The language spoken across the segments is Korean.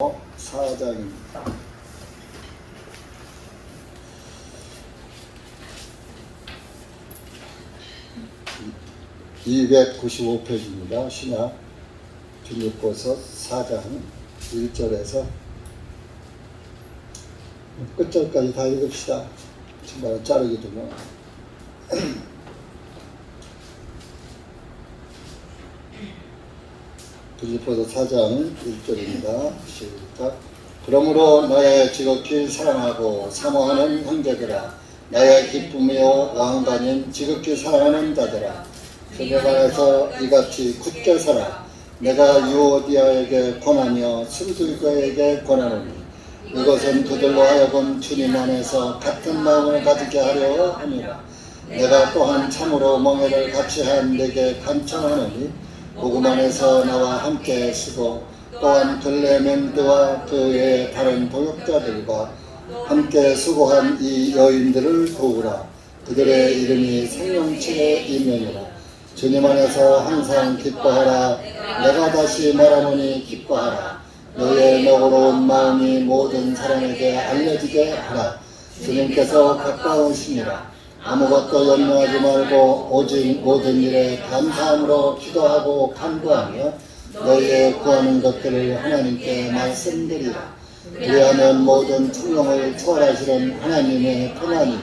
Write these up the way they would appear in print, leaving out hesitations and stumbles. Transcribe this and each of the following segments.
4장입니다. 295페이지입니다. 신약 빌립보서 4장 1절에서 끝절까지 다 읽읍시다. 중간에 자르기도 뭐. 빌립보서 4장 1절입니다. 시작. 그러므로 너의 지극히 사랑하고 사모하는 형제들아, 나의 기쁨이요 왕관인 지극히 사랑하는 자들아, 주님 안에서 이같이 굳게 살아. 내가 유오디아에게 권하며 순두교에게 권하노니 이것은 그들로 하여금 주님 안에서 같은 마음을 가지게 하려 함이라. 내가 또한 참으로 멍에를 같이 한 내게 간청하노니 복음 안에서 나와 함께 쓰고 또한 글레멘드와 그 외의 다른 동역자들과 함께 수고한 이 여인들을 도우라. 그들의 이름이 생명체에 있느니라. 주님 안에서 항상 기뻐하라. 내가 다시 말하노니 기뻐하라. 너의 너그러운 마음이 모든 사람에게 알려지게 하라. 주님께서 가까우시니라. 아무것도 염려하지 말고 오직 모든 일에 감사함으로 기도하고 간구하며 너희의 구하는 것들을 하나님께 말씀드리라. 그리하면 모든 충성을 초월하시는 하나님의 평안이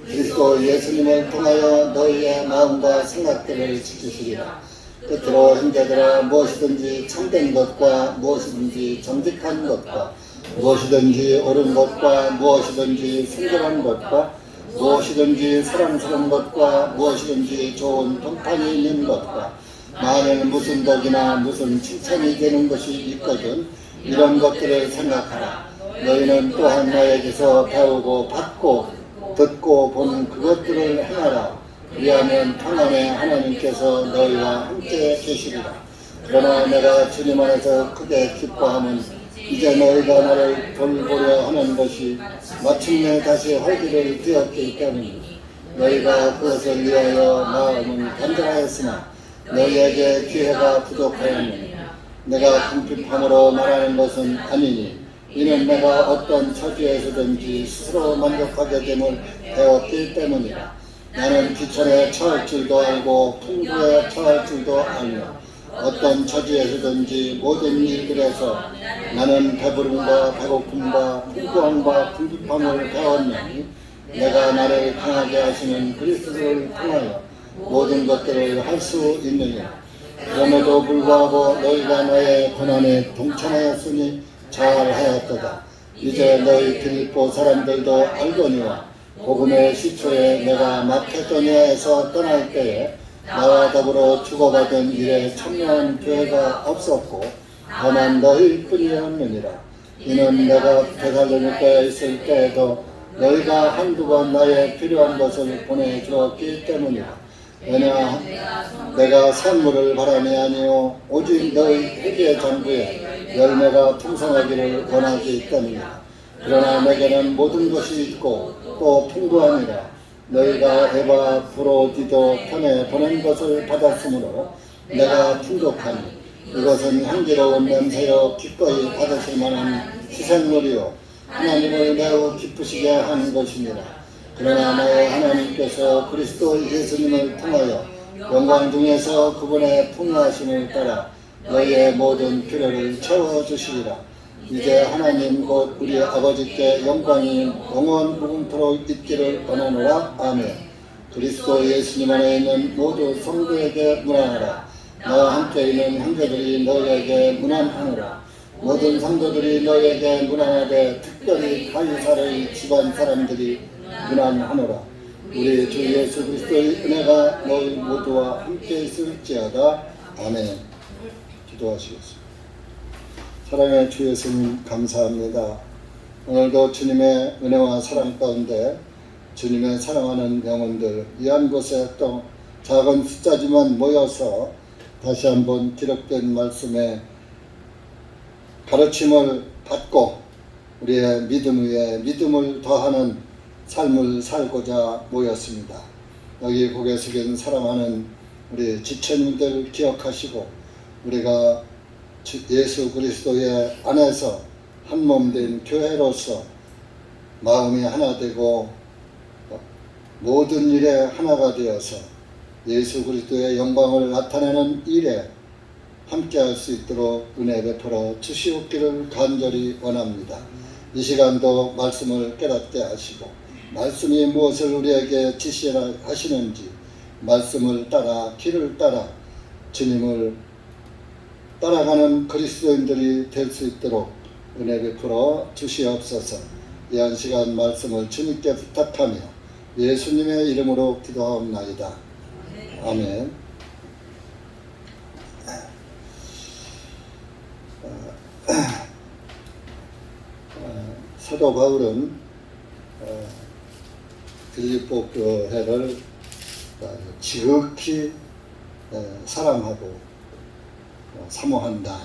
그리스도 예수님을 통하여 너희의 마음과 생각들을 지키시리라. 끝으로 형제들아, 무엇이든지 참된 것과 무엇이든지 정직한 것과 무엇이든지 옳은 것과 무엇이든지 순결한 것과 무엇이든지 사랑스러운 것과 무엇이든지 좋은 평판이 있는 것과 만일 무슨 덕이나 무슨 칭찬이 되는 것이 있거든 이런 것들을 생각하라. 너희는 또한 나에게서 배우고 받고 듣고 보는 그것들을 행하라. 그리하면 평안의 하나님께서 너희와 함께 계시리라. 그러나 내가 주님 안에서 크게 기뻐함은 이제 너희가 나를 돌보려 하는 것이 마침내 다시 활기를 띄었기 때문이니 너희가 그것을 위하여 마음은 간절하였으나 너희에게 기회가 부족하였느니 내가 궁핍함으로 말하는 것은 아니니 이는 내가 어떤 처지에서든지 스스로 만족하게 됨을 배웠기 때문이라. 나는 귀천에 처할 줄도 알고 풍부에 처할 줄도 알며 어떤 처지에서든지 모든 일들에서 나는 배부름과 배고픔과 풍부함과 궁핍함을 배웠나니 내가 나를 강하게 하시는 그리스도를 통하여 모든 것들을 할 수 있느니라. 그럼에도 불구하고 너희가 나의 고난에 동참하였으니 잘하였도다. 이제 너희 빌립보 사람들도 알거니와 복음의 시초에 내가 마케도니아에서 떠날 때에 나와 더불어 주고받은 일에 참여한 교회가 없었고 다만 너희일 뿐이었느니라. 이는 내가 데살로니가에 있을 때에도 너희가 한두 번 나의 필요한 것을 보내주었기 때문이라. 왜냐 내가 산물을 바람이 아니요 오직 너희 회개 전부에 열매가 풍성하기를 원하기 때문이라. 그러나 내게는 모든 것이 있고 또 풍부하니라. 너희가 에바브로디도 편에 보낸 것을 받았으므로 내가 풍족하니 이것은 향기로운 냄새요 기꺼이 받으실 만한 희생물이요 하나님을 매우 기쁘시게 하는 것이니라. 그러나 너희 하나님께서 그리스도 예수님을 통하여 영광 중에서 그분의 풍요하심을 따라 너희의 모든 필요를 채워주시리라. 이제 하나님 곧 우리 아버지께 영광이 영원 무궁토록 있기를 원하노라. 아멘. 그리스도 예수님 안에 있는 모두 성도에게 문안하라. 나와 함께 있는 형제들이 너희에게 문안하노라. 모든 성도들이 너희에게 문안하되 특별히 가이사르의 집안 사람들이 문안하노라. 우리 주 예수 그리스도의 은혜가 너희 모두와 함께 있을지어다. 아멘. 기도하시겠습니다. 사랑의 주 예수님 감사합니다. 오늘도 주님의 은혜와 사랑 가운데 주님의 사랑하는 영혼들 이 한 곳에 또 작은 숫자지만 모여서 다시 한번 기록된 말씀에 가르침을 받고 우리의 믿음 위에 믿음을 더하는 삶을 살고자 모였습니다. 여기 고개 숙인 사랑하는 우리 지체님들 기억하시고 우리가 예수 그리스도의 안에서 한 몸 된 교회로서 마음이 하나 되고 모든 일에 하나가 되어서 예수 그리스도의 영광을 나타내는 일에 함께할 수 있도록 은혜 베풀어 주시옵기를 간절히 원합니다. 이 시간도 말씀을 깨닫게 하시고 말씀이 무엇을 우리에게 지시하시는지 말씀을 따라 길을 따라 주님을 따라가는 그리스도인들이 될 수 있도록 은혜 베풀어 주시옵소서. 이 한 시간 말씀을 주님께 부탁하며 예수님의 이름으로 기도하옵나이다. 아멘. 사도 바울은 빌립보 교회를 지극히 사랑하고 사모한다.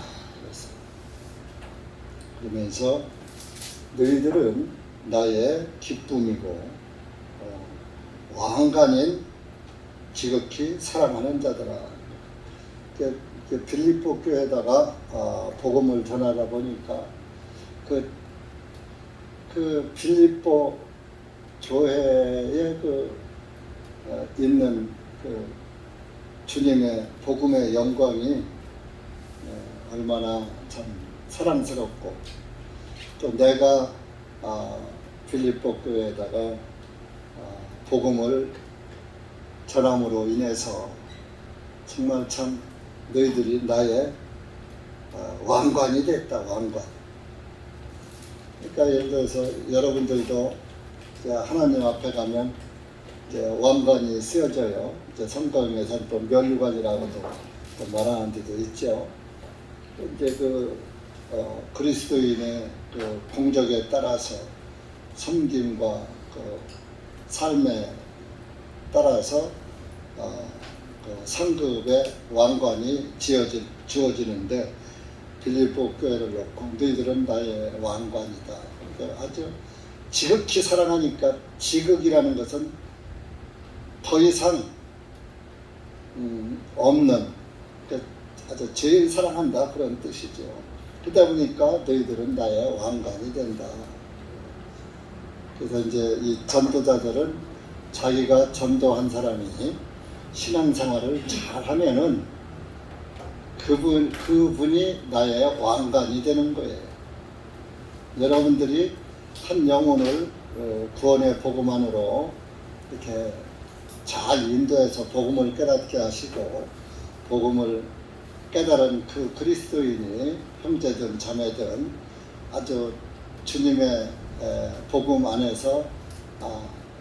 그러면서 너희들은 나의 기쁨이고 왕관인 지극히 사랑하는 자들아. 빌립보 교회에다가 복음을 전하다 보니까 그 빌립보 교회에 있는 주님의 복음의 영광이 얼마나 참 사랑스럽고 또 내가 빌립보 교회에다가 복음을 전함으로 인해서 정말 참 너희들이 나의 왕관이 됐다. 왕관. 그러니까 예를 들어서 여러분들도 하나님 앞에 가면 이제 왕관이 쓰여져요. 이제 성경에서는 또 면류관이라고도 말하는 데도 있죠. 이제 그리스도인의 공적에 따라서 섬김과 삶에 따라서 상급의 왕관이 주어지는데 빌립보 교회를 놓고 너희들은 나의 왕관이다. 그러니까 아주 지극히 사랑하니까 지극이라는 것은 더 이상 없는 아주 제일 사랑한다 그런 뜻이죠. 그러다 보니까 너희들은 나의 왕관이 된다. 그래서 이제 이 전도자들은 자기가 전도한 사람이 신앙생활을 잘하면은 그분이 나의 왕관이 되는 거예요. 여러분들이 한 영혼을 구원의 복음 안으로 이렇게 잘 인도해서 복음을 깨닫게 하시고 복음을 깨달은 그 그리스도인이 형제든 자매든 아주 주님의 복음 안에서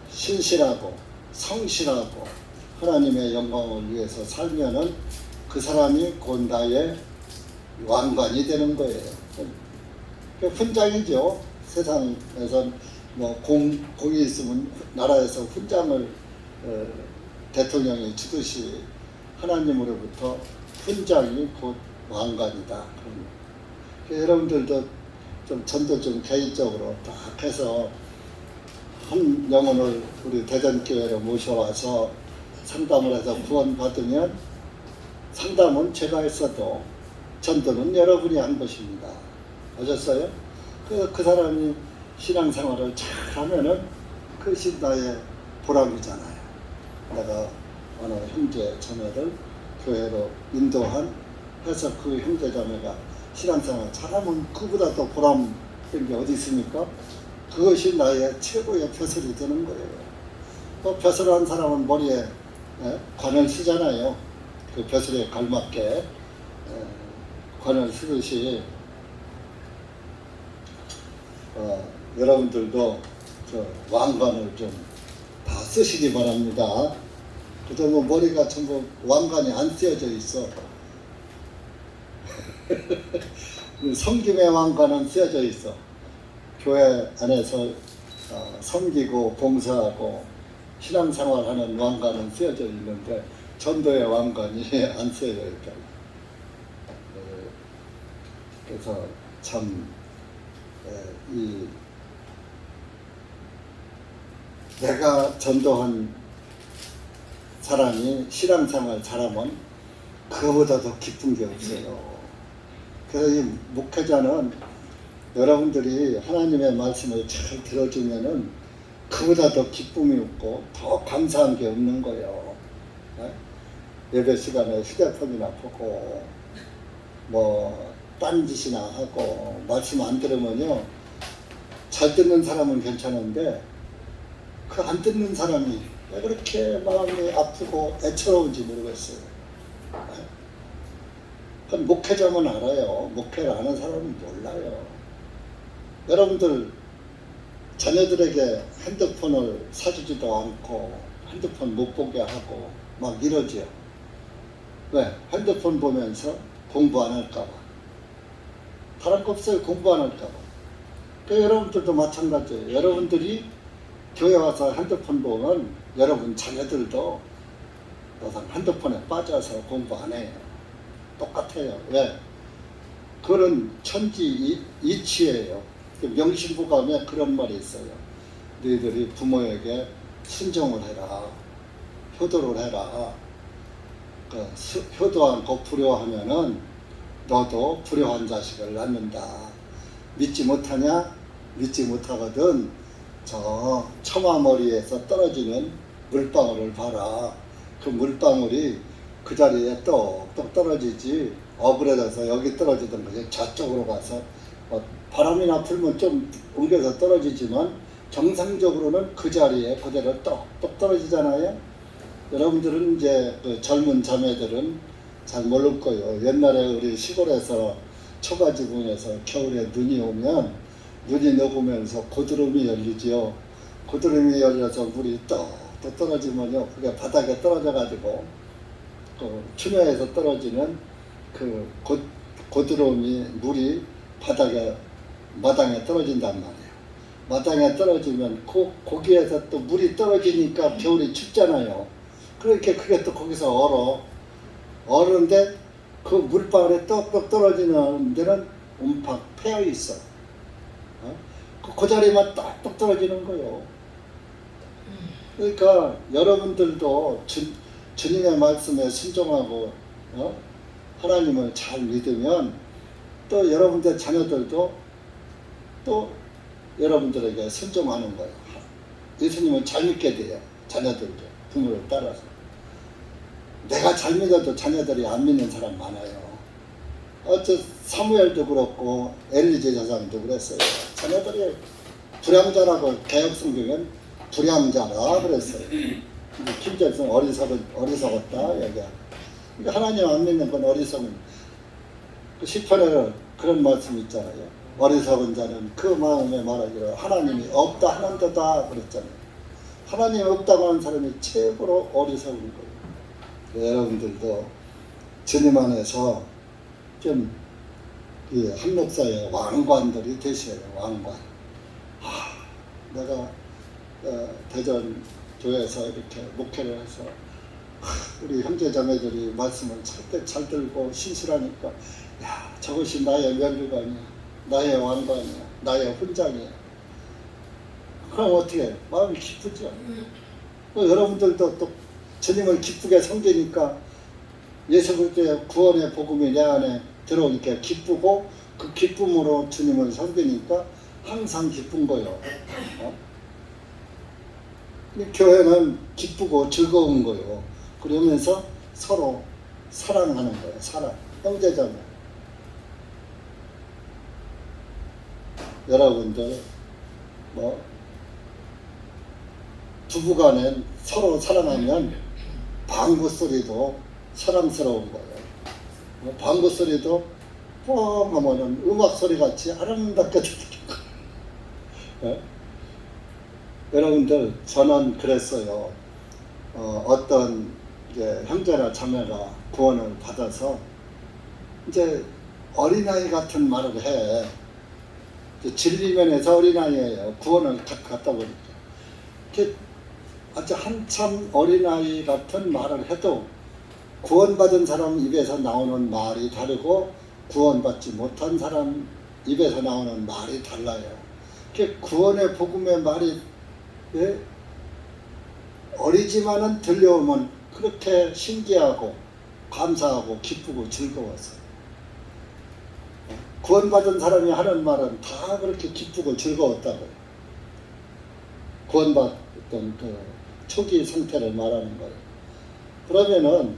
신실하고 성실하고 하나님의 영광을 위해서 살면은 그 사람이 곧 나의 왕관이 되는 거예요. 훈장이죠. 세상에선 공이 있으면 나라에서 훈장을 대통령이 주듯이 하나님으로부터 훈장이 곧 왕관이다. 여러분들도 좀 전도 좀 개인적으로 딱 해서 한 영혼을 우리 대전교회로 모셔와서 상담을 해서 구원받으면 상담은 제가 했어도 전도는 여러분이 한 것입니다. 아셨어요? 그 사람이 신앙생활을 잘하면은 그것이 나의 보람이잖아요. 내가 어느 형제 자매를 교회로 인도한 해서 그 형제 자매가 신앙생활 잘하면 그보다 더 보람 된 게 어디 있습니까? 그것이 나의 최고의 벼슬이 되는 거예요. 또 벼슬한 사람은 머리에 관을 쓰잖아요. 그 벼슬에 걸맞게 관을 쓰듯이 여러분들도 저 왕관을 좀 다 쓰시기 바랍니다. 그래도 머리가 전부 왕관이 안 쓰여져 있어. 섬김의 왕관은 쓰여져 있어. 교회 안에서 섬기고 봉사하고 신앙생활하는 왕관은 쓰여져 있는데 전도의 왕관이 안 쓰여져 있다. 그래서 참 내가 전도한 사람이 신앙생활 잘하면 그거보다 더 기쁜 게 없어요. 그래서 이 목회자는 여러분들이 하나님의 말씀을 잘 들어주면은 그보다 더 기쁨이 없고 더 감사한 게 없는 거예요. 예배 시간에 휴대폰이나 보고 뭐 딴짓이나 하고 말씀 안 들으면요, 잘 듣는 사람은 괜찮은데 그 안 듣는 사람이 왜 그렇게 마음이 아프고 애처로운지 모르겠어요. 그건 목회자만 알아요. 목회를 아는 사람은 몰라요. 여러분들 자녀들에게 핸드폰을 사주지도 않고 핸드폰 못 보게 하고 막 이러지요. 왜? 핸드폰 보면서 공부 안 할까봐. 다른 거 없어요. 공부 안 할까봐. 그러니까 여러분들도 마찬가지예요. 여러분들이 교회 와서 핸드폰 보면 여러분 자녀들도 항상 핸드폰에 빠져서 공부 안 해요. 똑같아요. 왜? 그런 천지 이치예요. 명심보감에 그런 말이 있어요. 너희들이 부모에게 순종을 해라. 효도를 해라. 효도 않고 불효하면은 너도 불효한 자식을 낳는다. 믿지 못하냐? 믿지 못하거든 저 처마머리에서 떨어지는 물방울을 봐라. 그 물방울이 그 자리에 똑똑 떨어지지 어그러져서 여기 떨어지던 것이 저쪽으로 가서 바람이나 불면 좀 옮겨서 떨어지지만 정상적으로는 그 자리에 그대로 똑똑 떨어지잖아요. 여러분들은 이제 그 젊은 자매들은 잘 모를 거예요. 옛날에 우리 시골에서 초가지붕에서 겨울에 눈이 오면 눈이 녹으면서 고드름이 열리지요. 고드름이 열려서 물이 똑똑 떨어지면요, 그게 바닥에 떨어져 가지고 그 추녀에서 떨어지는 그 고드름이 물이 마당에 떨어진단 말이에요. 마당에 떨어지면 거기에서 또 물이 떨어지니까 겨울이 춥잖아요. 그렇게 그게 또 거기서 얼는데 그 물방울에 똑똑 떨어지는 데는 움팍 패여 있어. 그 자리만 똑똑 떨어지는 거예요. 그러니까 여러분들도 주님의 말씀에 순종하고 하나님을 잘 믿으면 또 여러분들 자녀들도 또 여러분들에게 순종하는 거예요. 예수님을 잘 믿게 돼요. 자녀들도 부모를 따라서. 내가 잘 믿어도 자녀들이 안 믿는 사람 많아요. 사무엘도 그렇고 엘리제 여사님도 그랬어요. 자녀들이 불량자라고 개혁성경은 불량자라 그랬어요. 김재성 어리석었다 얘기하고. 그러니까 하나님 안 믿는 건 어리석은. 그 시편에 그런 말씀 있잖아요. 어리석은 자는 그 마음에 말하기를 하나님이 없다 하는도다 그랬잖아요. 하나님이 없다고 하는 사람이 최고로 어리석은 거예요. 여러분들도 주님 안에서 좀 한 목사의 왕관들이 되셔요. 왕관. 내가 대전 교회에서 이렇게 목회를 해서 우리 형제자매들이 말씀을 잘 들고 신실하니까 야, 저것이 나의 면류관이야, 나의 왕관이야, 나의 훈장이야. 그럼 어떻게 해요? 마음이 기쁘죠. 여러분들도 또 주님을 기쁘게 섬기니까 예수 그리스도의 구원의 복음이 내 안에 들어오니까 기쁘고 그 기쁨으로 주님을 섬기니까 항상 기쁜 거예요. 교회는 기쁘고 즐거운 거예요. 그러면서 서로 사랑하는 거예요. 사랑. 형제자매. 여러분들 부부간에 서로 사랑하면 방구 소리도 사랑스러운 거예요. 방구 소리도 뻥 하면은 음악 소리 같이 아름답게 들리는 거예요. 여러분들 저는 그랬어요. 어떤 형제나 자매가 구원을 받아서 이제 어린아이 같은 말을 해. 진리면에서 어린아이예요. 구원을 갖다 보니까. 아주 한참 어린아이 같은 말을 해도 구원받은 사람 입에서 나오는 말이 다르고 구원받지 못한 사람 입에서 나오는 말이 달라요. 구원의 복음의 말이 어리지만은 들려오면 그렇게 신기하고 감사하고 기쁘고 즐거웠어요. 구원받은 사람이 하는 말은 다 그렇게 기쁘고 즐거웠다고요. 구원받던 그 초기 상태를 말하는 거예요. 그러면은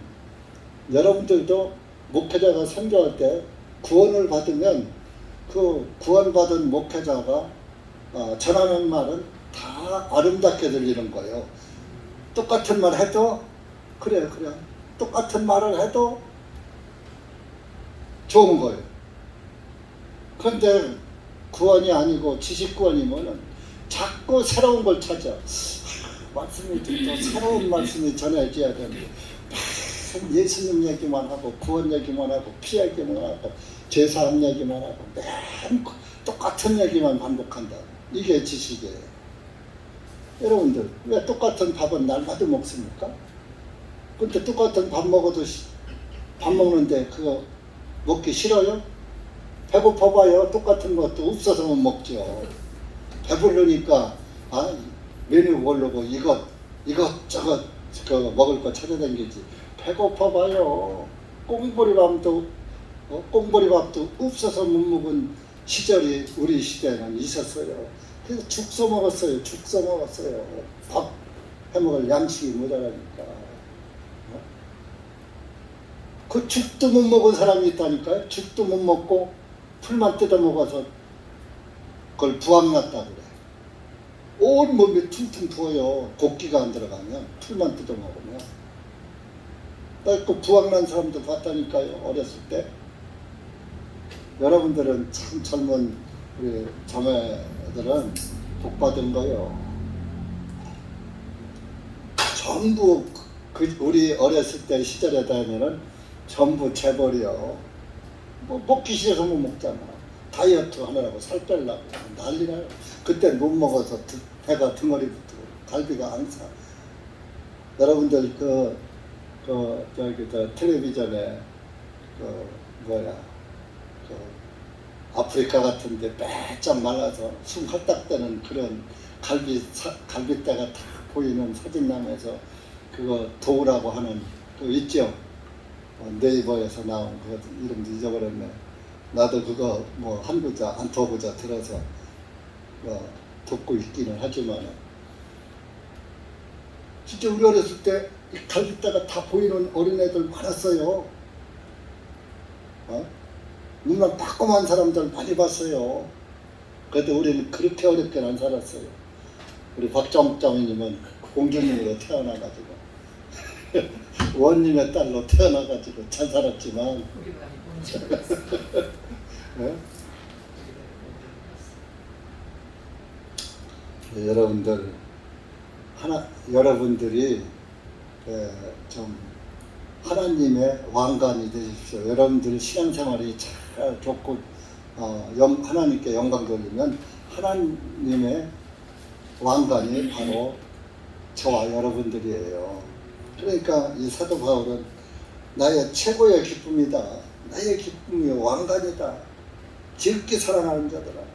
여러분들도 목회자가 선교할 때 구원을 받으면 그 구원받은 목회자가 전하는 말은 다 아름답게 들리는 거예요. 똑같은 말 해도 그래 똑같은 말을 해도 좋은 거예요. 그런데 구원이 아니고 지식구원이면은 자꾸 새로운 걸 찾아. 말씀이 또 새로운 말씀이 전해져야 되는데 예수님 얘기만 하고 구원 얘기만 하고 피 얘기만 하고 죄사함 얘기만 하고 맨 똑같은 얘기만 반복한다. 이게 지식이에요. 여러분들 왜 똑같은 밥은 날마다 먹습니까? 근데 똑같은 밥 먹어도 밥 먹는데 그거 먹기 싫어요? 배고파봐요. 똑같은 것도 없어서 못 먹죠. 배부르니까 메뉴 모르고 이것저것 그 먹을 거 찾아다니지. 배고파봐요. 꽁보리밥도 없어서 못 먹은 시절이 우리 시대에는 있었어요. 그래서 죽 써먹었어요. 밥 해먹을 양식이 모자라니까. 그 죽도 못 먹은 사람이 있다니까요. 죽도 못 먹고 풀만 뜯어 먹어서 그걸 부항났다 그래. 온 몸이 퉁퉁 부어요. 곡기가 안 들어가면 풀만 뜯어 먹으면. 나 그 부항난 사람도 봤다니까요. 어렸을 때. 여러분들은 참 젊은 우리 자매들은 복 받은 거요. 전부 우리 어렸을 때 시절에 다니면은 전부 재벌이요. 뭐 먹기 싫어서 못 먹잖아. 다이어트 하느라고 살 빼려고 난리나요. 그때 못 먹어서 배가 등어리부터 갈비가 안 사. 여러분들 저 텔레비전에 아프리카 같은데 빼짝 말라서 숨 헐떡대는 그런 갈비뼈가 다 보이는 사진남에서 그거 도우라고 하는 그 있죠. 네이버에서 나온 그 이름도 잊어버렸네. 나도 그거 뭐 한 구자 한 두 구자 들어서 듣고 있기는 하지만 진짜 우리 어렸을 때 갈비뼈가 다 보이는 어린애들 많았어요. 눈만 따끔한 사람들 많이 봤어요. 그래도 우리는 그렇게 어렵게는 안 살았어요. 우리 박정장님은 공주님으로 태어나가지고 원님의 딸로 태어나가지고 잘 살았지만 네? 여러분들이 좀 하나님의 왕관이 되십시오. 여러분들 신앙생활이 잘 좋고 하나님께 영광 돌리면 하나님의 왕관이 바로 저와 여러분들이에요. 그러니까 이 사도 바울은 나의 최고의 기쁨이다. 나의 기쁨이 왕관이다. 지극히 사랑하는 자들아.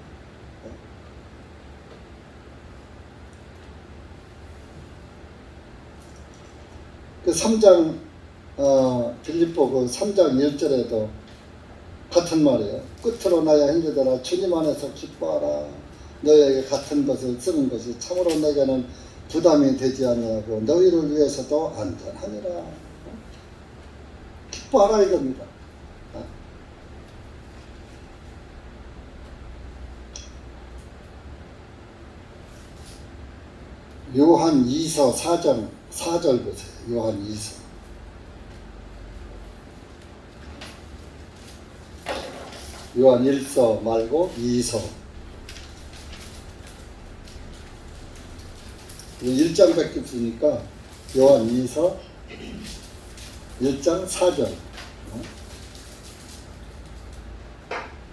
그 3장 빌립보 그 3장 1절에도 같은 말이에요. 끝으로 나의 형제들아 주님 안에서 기뻐하라. 너에게 같은 것을 쓰는 것이 참으로 내게는 부담이 되지 않냐고 너희를 위해서도 안전하니라. 기뻐하라 이겁니다. 요한 2서 4장 4절 보세요. 요한 2서. 요한 1서 말고 2서. 1장밖에 없으니까 요한 2서 1장 4절.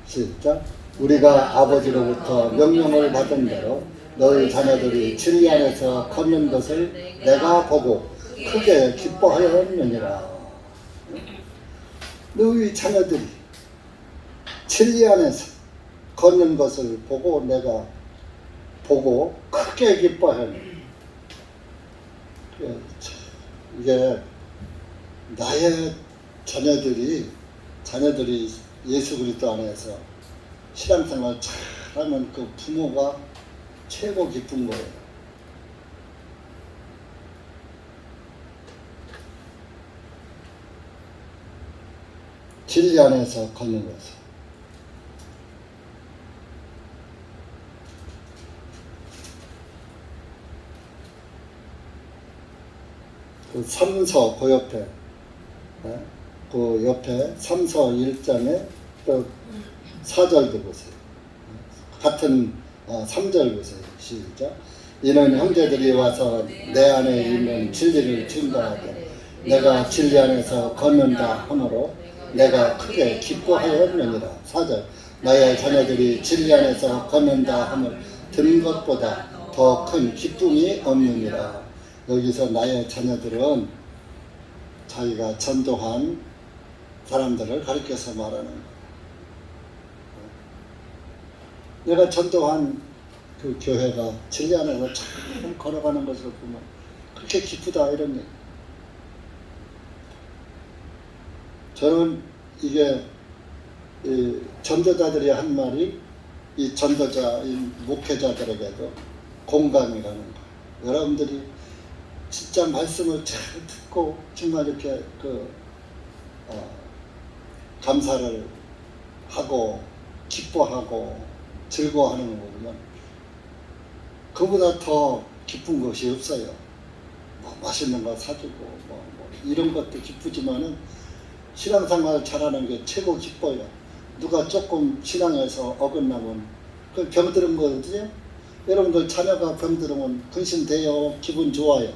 시작. 우리가 아버지로부터 명령을 받은 대로 너희 자녀들이 진리 안에서 걷는 것을 내가 보고 크게 기뻐하였느니라. 너희 자녀들이 진리 안에서 걷는 것을 보고 내가 보고 크게 기뻐하였느니라. 이게 나의 자녀들이 예수 그리스도 안에서 신앙생활 잘하면 그 부모가 최고 기쁜 거예요. 진리 안에서 걷는 것을. 그 삼서 그 옆에, 그 옆에 삼서 1장에 또 4절도 보세요. 같은 3절 보세요. 시작. 이는 형제들이 와서 내 안에 있는 진리를 증거하되 내가 진리 안에서 걷는다 하므로 내가 크게 기뻐하였느니라. 4절. 나의 자녀들이 진리 안에서 걷는다 함을 들은 것보다 더 큰 기쁨이 없느니라. 여기서 나의 자녀들은 자기가 전도한 사람들을 가리켜서 말하는 거예요. 내가 전도한 그 교회가 진리 안에서 잘 걸어가는 것을 보면 그렇게 기쁘다 이런 얘기. 저는 이게 이 전도자들이 한 말이 이 전도자, 이 목회자들에게도 공감이 가는 거예요. 여러분들이 진짜 말씀을 잘 듣고 정말 이렇게 감사를 하고 기뻐하고 즐거워하는 거 보면 그보다 더 기쁜 것이 없어요. 뭐 맛있는 거 사주고 뭐 이런 것도 기쁘지만은 신앙생활 잘하는 게 최고 기뻐요. 누가 조금 신앙에서 어긋나면 그 병들은 거지. 여러분들 자녀가 병들으면 근심돼요. 기분 좋아요.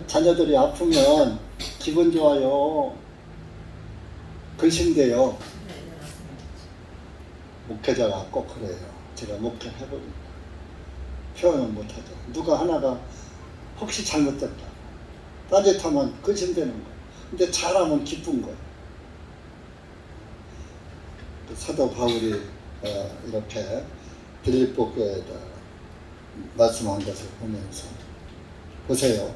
자녀들이 아프면 기분 좋아요. 근심돼요. 목회자가 꼭 그래요. 제가 목회를 해보니까 표현을 못하죠. 누가 하나가 혹시 잘못됐다 딴짓하면 근심되는 거예요. 근데 잘하면 기쁜 거예요. 사도 바울이 이렇게 빌립보 교회에다 말씀한 것을 보면서 보세요.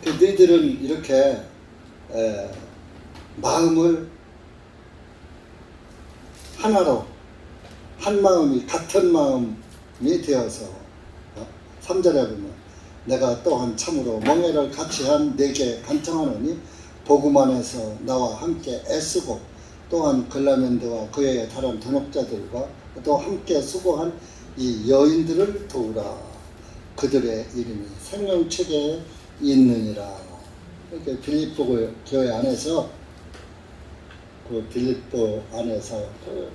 너희들은 이렇게 마음을 하나로 한 마음이 같은 마음이 되어서 3절에 보면 내가 또한 참으로 멍에를 같이 한 내게 간청하노니 복음 안에서 나와 함께 애쓰고 또한 글라멘드와 그의 다른 동역자들과 또 함께 수고한 이 여인들을 도우라. 그들의 이름이 생명책에 있느니라. 이렇게 빌립보 교회 안에서 그 빌립보 안에서 그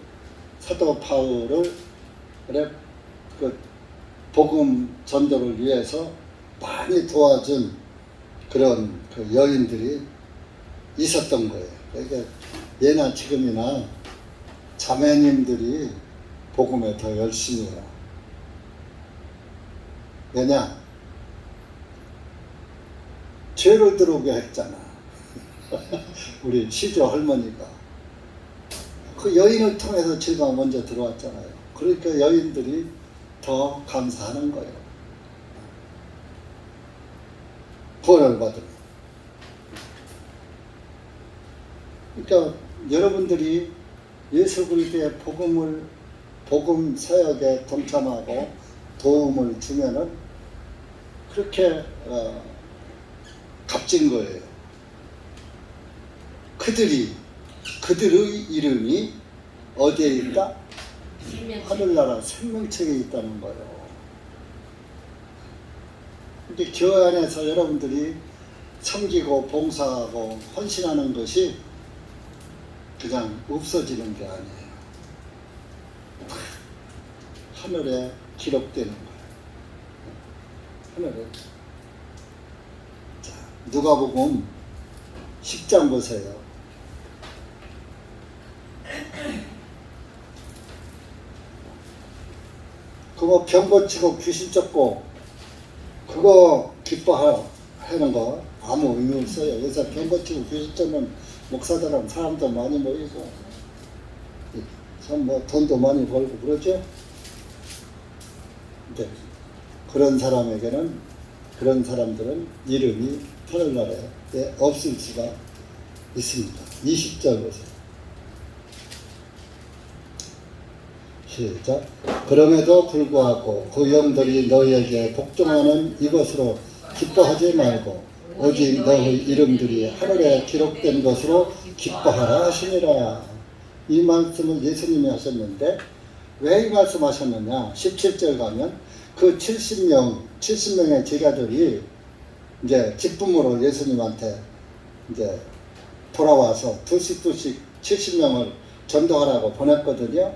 사도 바울을 그 복음 전도를 위해서 많이 도와준 그런 그 여인들이 있었던 거예요. 그러니까 예나 지금이나 자매님들이 복음에 더 열심히 해요. 왜냐? 죄를 들어오게 했잖아. 우리 시조 할머니가. 그 여인을 통해서 죄가 먼저 들어왔잖아요. 그러니까 여인들이 더 감사하는 거예요. 구원을 받으면. 그러니까 여러분들이 예수 그리스도의 복음 사역에 동참하고 도움을 주면은 그렇게 값진 거예요. 그들의 이름이 어디에 있다? 하늘나라 생명책에 있다는 거예요. 근데 교회 안에서 여러분들이 섬기고 봉사하고 헌신하는 것이 그냥 없어지는 게 아니에요. 하늘에 기록되는 거예요. 하늘에. 자, 누가복음 10장 보세요. 그거 병 고치고 귀신 쫓고 그거 기뻐하는 거 아무 의미 없어요. 그래서 병 고치고 귀신 쫓는 목사들은 사람도 많이 모이고 참 뭐 돈도 많이 벌고 그러죠. 근데 그런 사람들은 이름이 하늘나라에 없을 수가 있습니다. 20절 보세요. 시작. 그럼에도 불구하고 그 영들이 너희에게 복종하는 이것으로 기뻐하지 말고 오직 너희 이름들이 하늘에 기록된 것으로 기뻐하라 하시니라. 이 말씀을 예수님이 하셨는데 왜 이 말씀하셨느냐? 17절 가면 그 70명의 제자들이 이제 기쁨으로 예수님한테 이제 돌아와서 두씩 70명을 전도하라고 보냈거든요.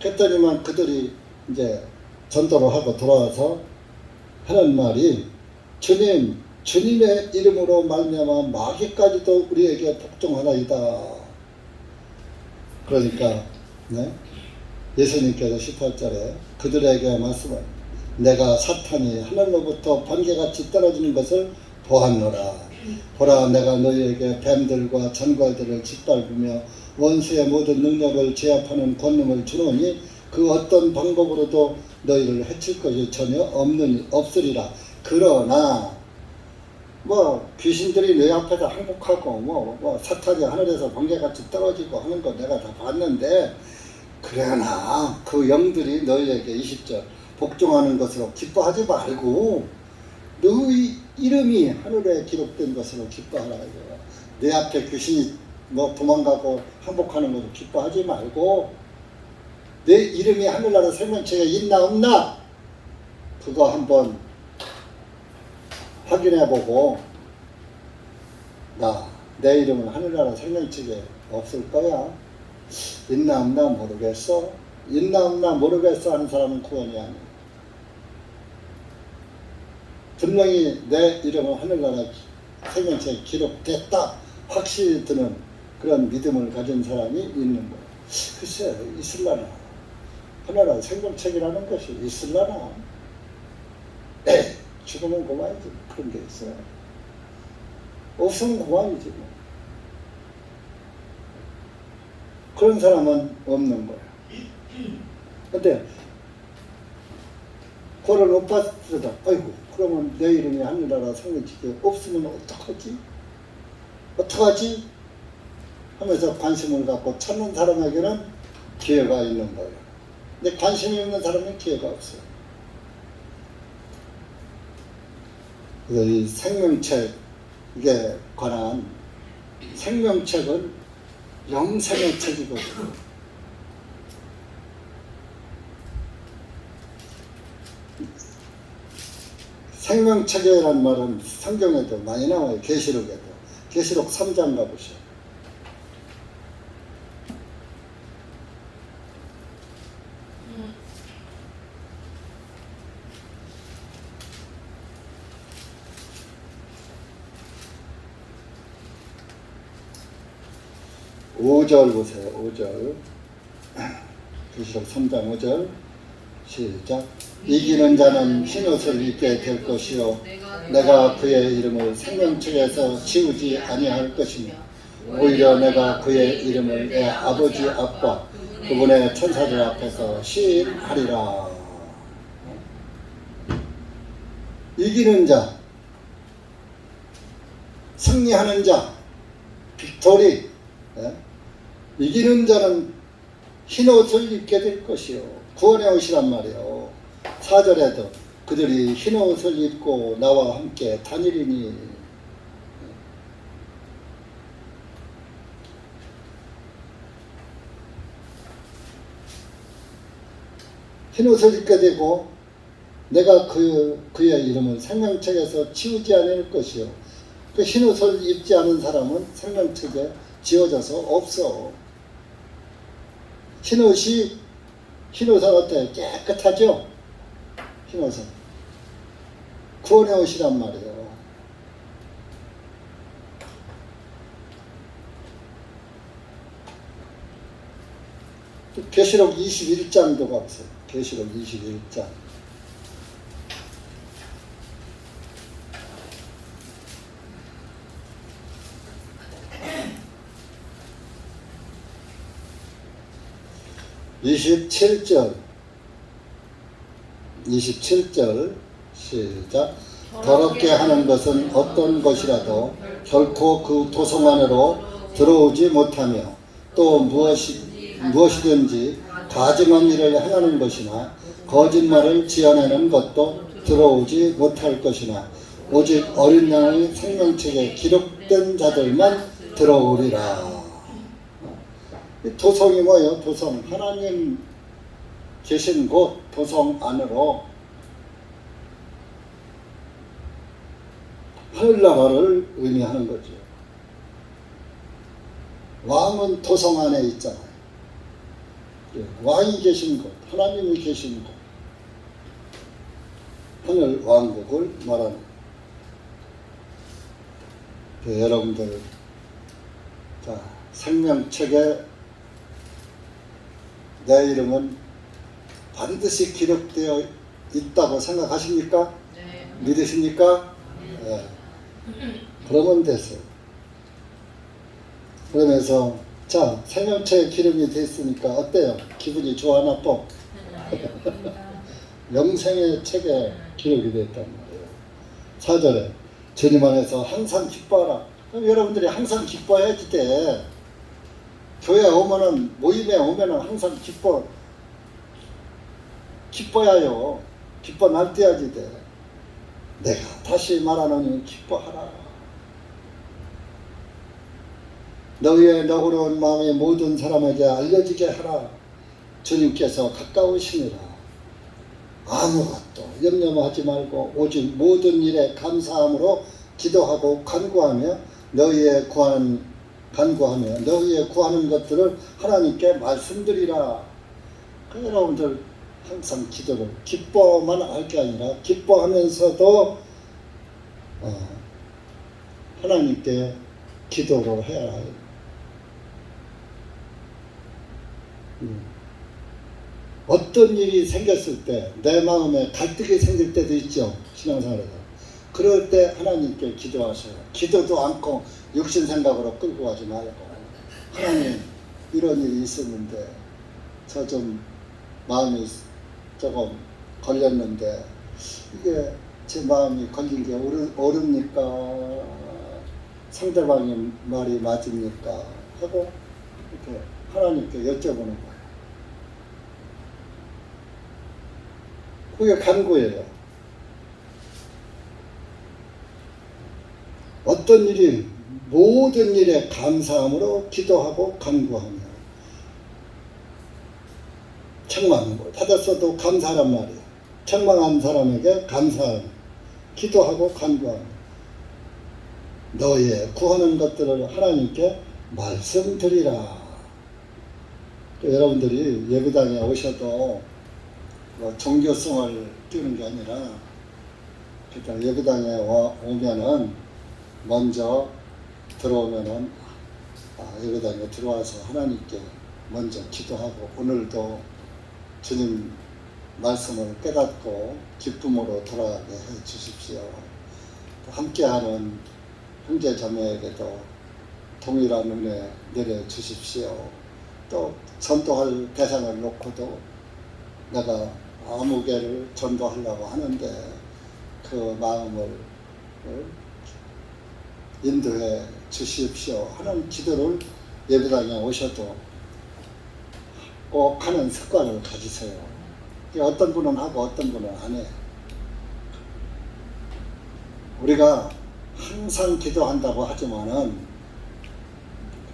그랬더니만 그들이 이제 전도를 하고 돌아와서 하는 말이 주님의 이름으로 말미암아 마귀까지도 우리에게 복종하나이다. 그러니까 네? 예수님께서 18절에 그들에게 말씀을 내가 사탄이 하늘로부터 번개같이 떨어지는 것을 보았노라. 보라 내가 너희에게 뱀들과 전갈들을 짓밟으며 원수의 모든 능력을 제압하는 권능을 주노니 그 어떤 방법으로도 너희를 해칠 것이 전혀 없으리라. 그러나 뭐 귀신들이 내 앞에서 항복하고 뭐 사탄이 하늘에서 번개같이 떨어지고 하는 거 내가 다 봤는데 그러나 그 영들이 너희에게 20절 복종하는 것으로 기뻐하지 말고 너희 이름이 하늘에 기록된 것으로 기뻐하라. 내 앞에 귀신이 뭐 도망가고 항복하는 것도 기뻐하지 말고 내 이름이 하늘나라 생명책에 있나 없나 그거 한번 확인해보고 내 이름은 하늘나라 생명책에 없을 거야. 있나 없나 모르겠어. 있나 없나 모르겠어 하는 사람은 구원이 아니야. 분명히 내 이름은 하늘나라 생명책에 기록됐다 확실히 드는 그런 믿음을 가진 사람이 있는 거야. 글쎄 있을라나. 하늘나라 생명책이라는 것이 있을라나. 죽으면 고만이지. 그런 게 있어요. 없으면 고만이지 뭐. 그런 사람은 없는 거야. 근데 그걸 못 봤으다. 아이고 그러면 내 이름이 하늘나라 생명책에 없으면 어떡하지? 어떡하지? 하면서 관심을 갖고 찾는 사람에게는 기회가 있는 거예요. 근데 관심이 없는 사람은 기회가 없어요. 그래서 이 생명책에 관한 생명책은 영생의 책이거든요. 생명책이라는 말은 성경에도 많이 나와요. 계시록에도. 계시록 3장 가보시죠. 오 절 보세요. 5절. 계시록 3장 5절. 시작. 이기는 자는 흰옷을 입게 될 것이요 내가 그의 이름을 생명책에서 지우지 아니할 것이며 오히려 내가 그의 이름을 내 아버지 앞과 그분의 천사들 앞에서 시인하리라. 이기는 자, 승리하는 자, 빅토리. 이기는 자는 흰옷을 입게 될 것이요 구원의 옷이란 말이요. 4절에도 그들이 흰옷을 입고 나와 함께 다니리니. 흰옷을 입게 되고 내가 그의 이름을 생명책에서 지우지 않을 것이요. 그 흰옷을 입지 않은 사람은 생명책에 지워져서 없어. 흰옷은 어때? 깨끗하죠? 흰옷은 구원의 옷이란 말이에요. 계시록 21장도 가보세요. 계시록 21장. (27절) 시작. 더럽게 하는 것은 어떤 것이라도 결코 그 도성 안으로 들어오지 못하며 또 무엇이든지 가증한 일을 행하는 것이나 거짓말을 지어내는 것도 들어오지 못할 것이나 오직 어린 양의 생명책에 기록된 자들만 들어오리라. 도성이 뭐예요? 도성. 하나님 계신 곳 도성 안으로 하늘나라를 의미하는 거죠. 왕은 도성 안에 있잖아요. 왕이 계신 곳, 하나님이 계신 곳, 하늘 왕국을 말하는. 여러분들, 자, 생명책에 내 이름은 반드시 기록되어 있다고 생각하십니까? 네. 믿으십니까? 네. 그러면 됐어요. 그러면서 자, 생명체에 기름이 됐으니까 어때요? 기분이 좋아 나빠? 영생의 책에 기록이 됐단 말이에요. 4절에 주님 안에서 항상 기뻐하라. 그럼 여러분들이 항상 기뻐해야지 돼. 교회 오면은, 모임에 오면은 항상 기뻐야요. 기뻐 날뛰어야지 돼. 내가 다시 말하노니 기뻐하라. 너희의 너그러운 마음이 모든 사람에게 알려지게 하라. 주님께서 가까우시니라. 아무것도 염려하지 말고 오직 모든 일에 감사함으로 기도하고 간구하며 너희의 구하는 것들을 하나님께 말씀드리라. 여러분들 항상 기도를 기뻐만 할 게 아니라 기뻐하면서도 하나님께 기도를 해야 해요. 어떤 일이 생겼을 때 내 마음에 갈등이 생길 때도 있죠. 신앙생활에서. 그럴 때 하나님께 기도하셔요. 기도도 않고 육신 생각으로 끌고 가지 말고 하나님 이런 일이 있었는데 저 좀 마음이 조금 걸렸는데 이게 제 마음이 걸린 게 옳습니까? 상대방의 말이 맞습니까? 하고 이렇게 하나님께 여쭤보는 거예요. 그게 간구예요. 어떤 일이 모든 일에 감사함으로 기도하고 간구하며 책망을 받았어도 감사란 말이에요. 책망한 사람에게 감사하며 기도하고 간구하며 너의 구하는 것들을 하나님께 말씀드리라. 여러분들이 예배당에 오셔도 종교성을 띄우는 게 아니라 그러니까 예배당에 오면은 먼저 들어오면은 예배당에 들어와서 하나님께 먼저 기도하고 오늘도 주님 말씀을 깨닫고 기쁨으로 돌아가게 해 주십시오. 함께하는 형제 자매에게도 동일한 은혜 내려 주십시오. 또 전도할 대상을 놓고도 내가 아무 개를 전도하려고 하는데 그 마음을 인도해 주십시오 하는 기도를 예배당에 오셔도 꼭 하는 습관을 가지세요. 어떤 분은 하고 어떤 분은 안 해. 우리가 항상 기도한다고 하지만은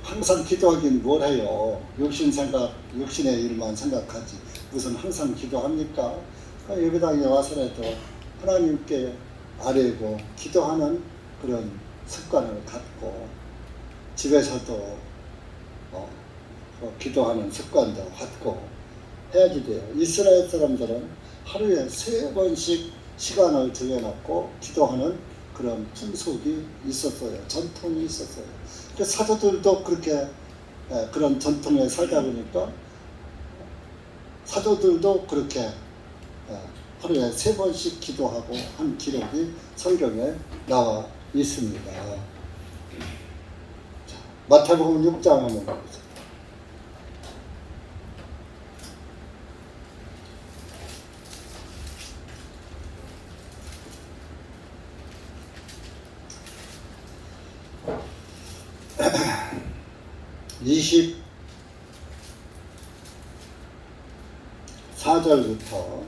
항상 기도하긴 뭘 해요. 육신의 일만 생각하지. 무슨 항상 기도합니까? 예배당에 와서라도 하나님께 아뢰고 기도하는 그런 습관을 갖고 집에서도 기도하는 습관도 갖고 해야지 돼요. 이스라엘 사람들은 하루에 3번씩 시간을 정해놓고 기도하는 그런 풍속이 있었어요. 전통이 있었어요. 사도들도 그렇게 그런 전통에 살다 보니까 사도들도 그렇게 하루에 3번씩 기도하고 한 기록이 성경에 나와 있습니다. 자, 마태복음 6장 한번 보세요. 24절부터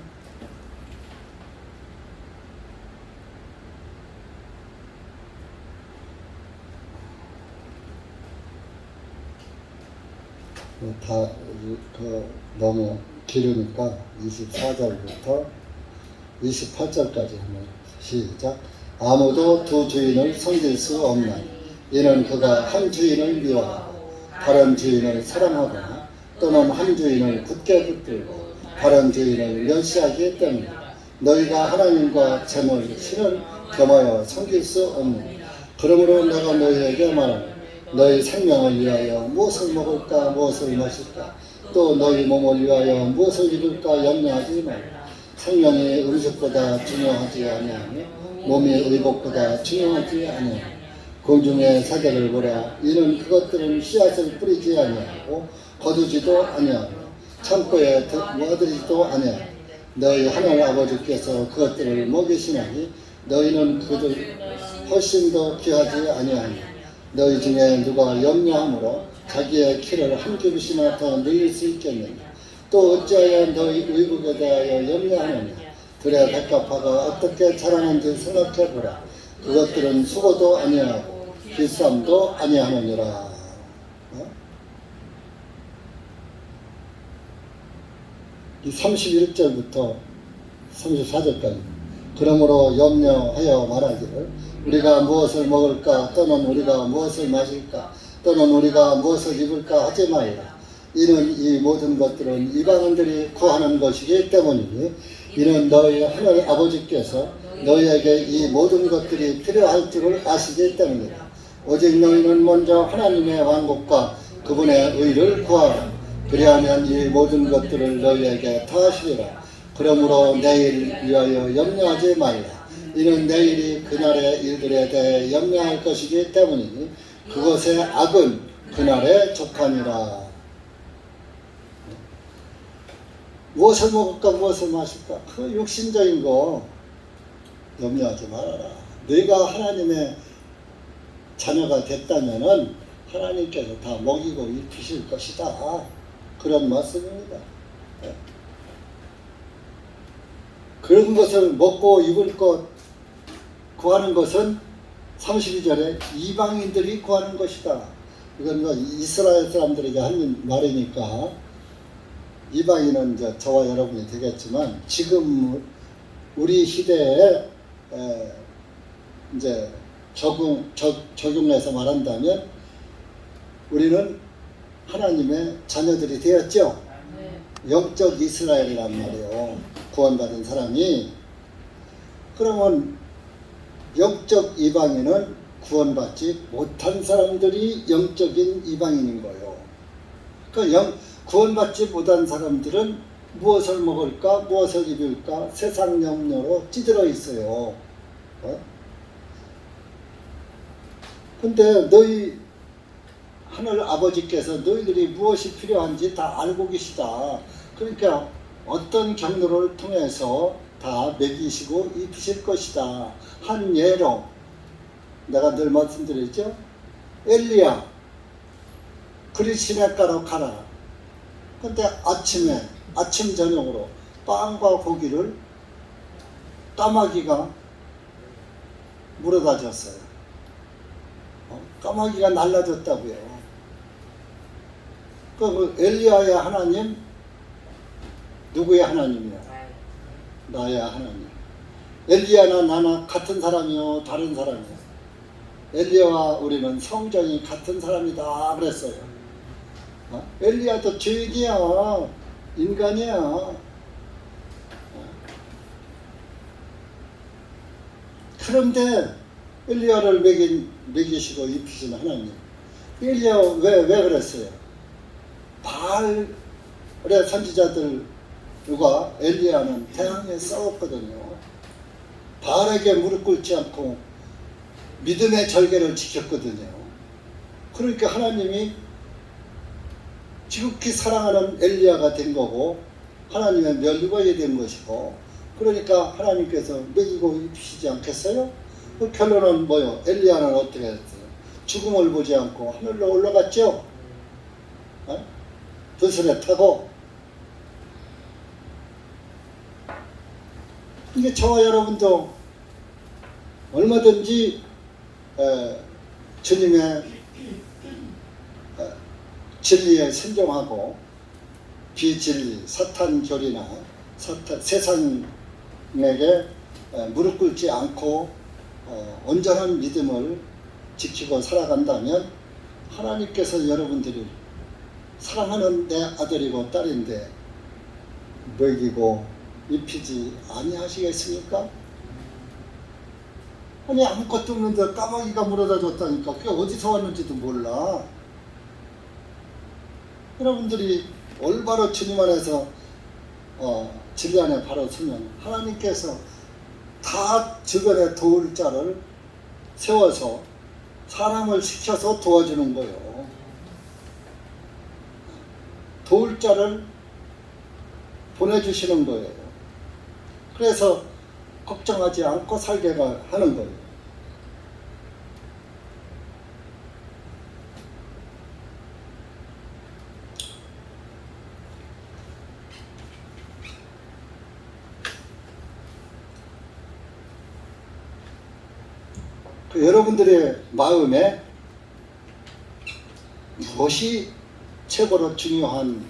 너무 길으니까 24절부터 28절까지 하면 시작. 아무도 두 주인을 섬길 수 없나니 이는 그가 한 주인을 미워하고 다른 주인을 사랑하거나 또는 한 주인을 굳게 붙들고 다른 주인을 멸시하기 때문이다. 너희가 하나님과 재물 신을 겸하여 섬길 수 없느니 그러므로 내가 너희에게 말하노니 너희 생명을 위하여 무엇을 먹을까 무엇을 마실까 또 너희 몸을 위하여 무엇을 입을까 염려하지 말라. 생명이 음식보다 중요하지 아니하며 몸이 의복보다 중요하지 아니하며 공중의 사계를 보라. 이는 그것들은 씨앗을 뿌리지 아니하고 거두지도 아니하며 창고에 모아들이지도 아니하며 너희 하늘 아버지께서 그것들을 먹이시나니 너희는 그들 훨씬 더 귀하지 아니하며 너희 중에 누가 염려함으로 자기의 키를 한 규빗이나 더 늘릴 수 있겠느냐. 또 어찌하여 너희 의복에 대하여 염려하느냐. 들의 백합화가 어떻게 자라는지 생각해보라. 그것들은 수고도 아니하고 비쌈도 아니하느니라. 이 31절부터 34절까지 그러므로 염려하여 말하기를 우리가 무엇을 먹을까 또는 우리가 무엇을 마실까 또는 우리가 무엇을 입을까 하지 말라. 이는 이 모든 것들은 이방인들이 구하는 것이기 때문이니 이는 너희 하늘 아버지께서 너희에게 이 모든 것들이 필요할 줄을 아시기 때문이다. 오직 너희는 먼저 하나님의 왕국과 그분의 의를 구하라. 그리하면 이 모든 것들을 너희에게 더하시리라. 그러므로 내일 위하여 염려하지 말라. 이는 내일이 그날의 일들에 대해 염려할 것이기 때문이니 그것의 악은 그날에 족하니라. 무엇을 먹을까 무엇을 마실까 그 육신적인 거 염려하지 말아라. 네가 하나님의 자녀가 됐다면은 하나님께서 다 먹이고 입히실 것이다. 그런 말씀입니다. 그런 것을 먹고 입을 것 구하는 것은 32절에 이방인들이 구하는 것이다. 이건 뭐 이스라엘 사람들에게 하는 말이니까 이방인은 이제 저와 여러분이 되겠지만 지금 우리 시대에 이제 적용해서 말한다면 우리는 하나님의 자녀들이 되었죠. 영적 이스라엘이란 말이에요. 구원받은 사람이. 그러면 영적 이방인은 구원받지 못한 사람들이 영적인 이방인인 거예요. 그러니까 구원받지 못한 사람들은 무엇을 먹을까 무엇을 입을까 세상 염려로 찌들어 있어요. 근데 너희 하늘 아버지께서 너희들이 무엇이 필요한지 다 알고 계시다. 그러니까 어떤 경로를 통해서 다 먹이시고 입히실 것이다. 한 예로 내가 늘 말씀드렸죠. 엘리야 그리 시냇가로 가라. 근데 아침 저녁으로 빵과 고기를 까마귀가 물어다 줬어요. 까마귀가 날라줬다고요. 그 엘리야의 하나님 누구의 하나님이야? 나의 하나님. 엘리야나 나나 같은 사람이요 다른 사람이요? 엘리야와 우리는 성정이 같은 사람이다 그랬어요. 엘리야도 죄인이야. 인간이야. 그런데 엘리야를 먹이시고 입히신 하나님. 엘리야 왜 그랬어요? 바알의 선지자들과 엘리야는 대항해 싸웠거든요. 바알에게 무릎 꿇지 않고 믿음의 절개를 지켰거든요. 그러니까 하나님이 지극히 사랑하는 엘리야가 된 거고 하나님의 멸류관이 된 것이고 그러니까 하나님께서 먹이고 입히시지 않겠어요? 그 결론은 뭐요? 엘리야는 어떻게 했어요? 죽음을 보지 않고 하늘로 올라갔죠? 드슬에 타고 이게 저와 여러분도 얼마든지 주님의 진리에 순종하고 비진리, 사탄교리나 세상에게 무릎 꿇지 않고 온전한 믿음을 지키고 살아간다면 하나님께서 여러분들이 사랑하는 내 아들이고 딸인데 먹이고 입히지 아니하시겠습니까? 아니 아무것도 없는데 까마귀가 물어다 줬다니까 그게 어디서 왔는지도 몰라. 여러분들이 올바로 주님 안에서 진리 안에 바로 서면 하나님께서 다 주변에 도울 자를 세워서 사람을 시켜서 도와주는 거예요. 도울 자를 보내주시는 거예요. 그래서 걱정하지 않고 살게 하는 거예요. 여러분들의 마음에 무엇이 최고로 중요한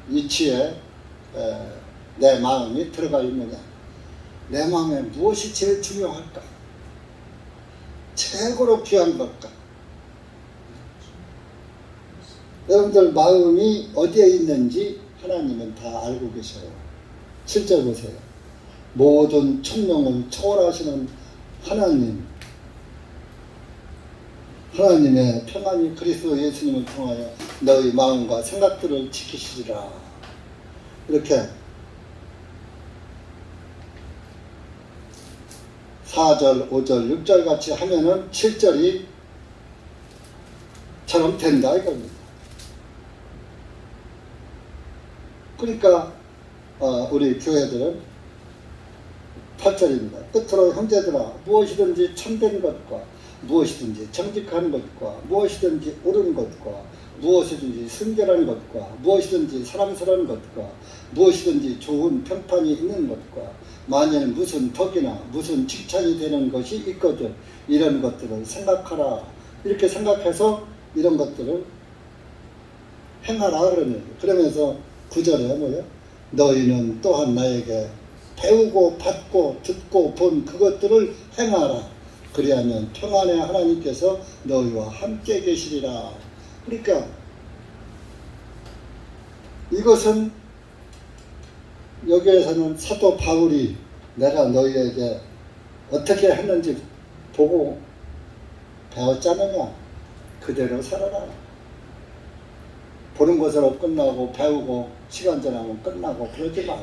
위치에 내 마음이 들어가 있느냐, 내 마음에 무엇이 제일 중요할까, 최고로 귀한 걸까. 여러분들 마음이 어디에 있는지 하나님은 다 알고 계셔요. 7절 보세요. 모든 총명을 초월하시는 하나님의 평안이 그리스도 예수님을 통하여 너희 마음과 생각들을 지키시리라. 이렇게 4절, 5절, 6절 같이 하면은 7절이 처럼 된다 이겁니다. 그러니까 우리 교회들은 8절입니다. 끝으로 형제들아 무엇이든지 참된 것과 무엇이든지 정직한 것과 무엇이든지 옳은 것과 무엇이든지 순결한 것과 무엇이든지 사랑스러운 것과 무엇이든지 좋은 평판이 있는 것과 만일 무슨 덕이나 무슨 칭찬이 되는 것이 있거든 이런 것들을 생각하라. 이렇게 생각해서 이런 것들을 행하라 그러면서 9절에 뭐예요? 너희는 또한 나에게 배우고 받고 듣고 본 그것들을 행하라. 그리하면 평안의 하나님께서 너희와 함께 계시리라. 그러니까 이것은 여기에서는 사도 바울이 내가 너희에게 어떻게 했는지 보고 배웠지 않느냐. 그대로 살아라. 보는 것으로 끝나고 배우고 시간 지나면 끝나고 그러지 마.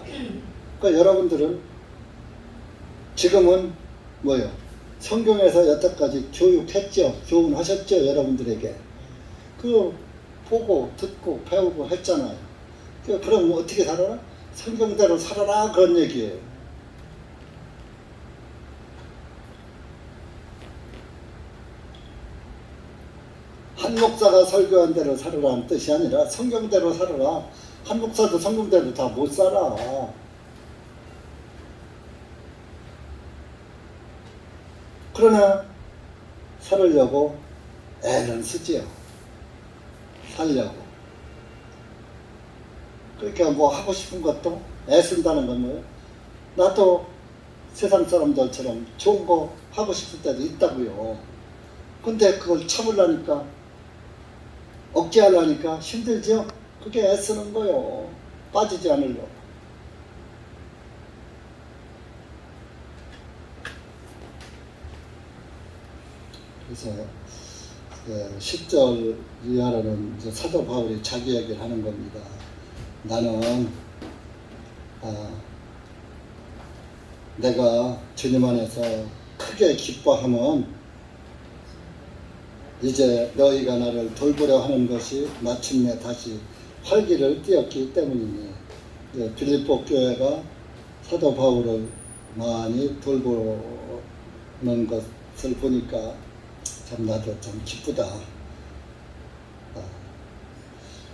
그러니까 여러분들은 지금은 뭐요? 성경에서 여태까지 교육했죠. 교훈하셨죠. 여러분들에게. 그 보고 듣고 배우고 했잖아요. 그럼 어떻게 살아라? 성경대로 살아라 그런 얘기예요. 한 목사가 설교한 대로 살아라는 뜻이 아니라 성경대로 살아라. 한 목사도 성경대로 다 못 살아. 그러나 살으려고 애는 쓰지요. 살려고. 그러니까 뭐 하고 싶은 것도 애쓴다는 건 뭐예요? 나도 세상 사람들처럼 좋은 거 하고 싶을 때도 있다고요. 근데 그걸 참으려니까 억제하려니까 힘들죠? 그게 애쓰는 거요. 빠지지 않으려고. 그래서 10절 이하로는 사도 바울이 자기 얘기를 하는 겁니다. 나는 내가 주님 안에서 크게 기뻐하면 이제 너희가 나를 돌보려 하는 것이 마침내 다시 활기를 띠었기 때문이니 빌립보 교회가 사도 바울을 많이 돌보는 것을 보니까 참 나도 참 기쁘다.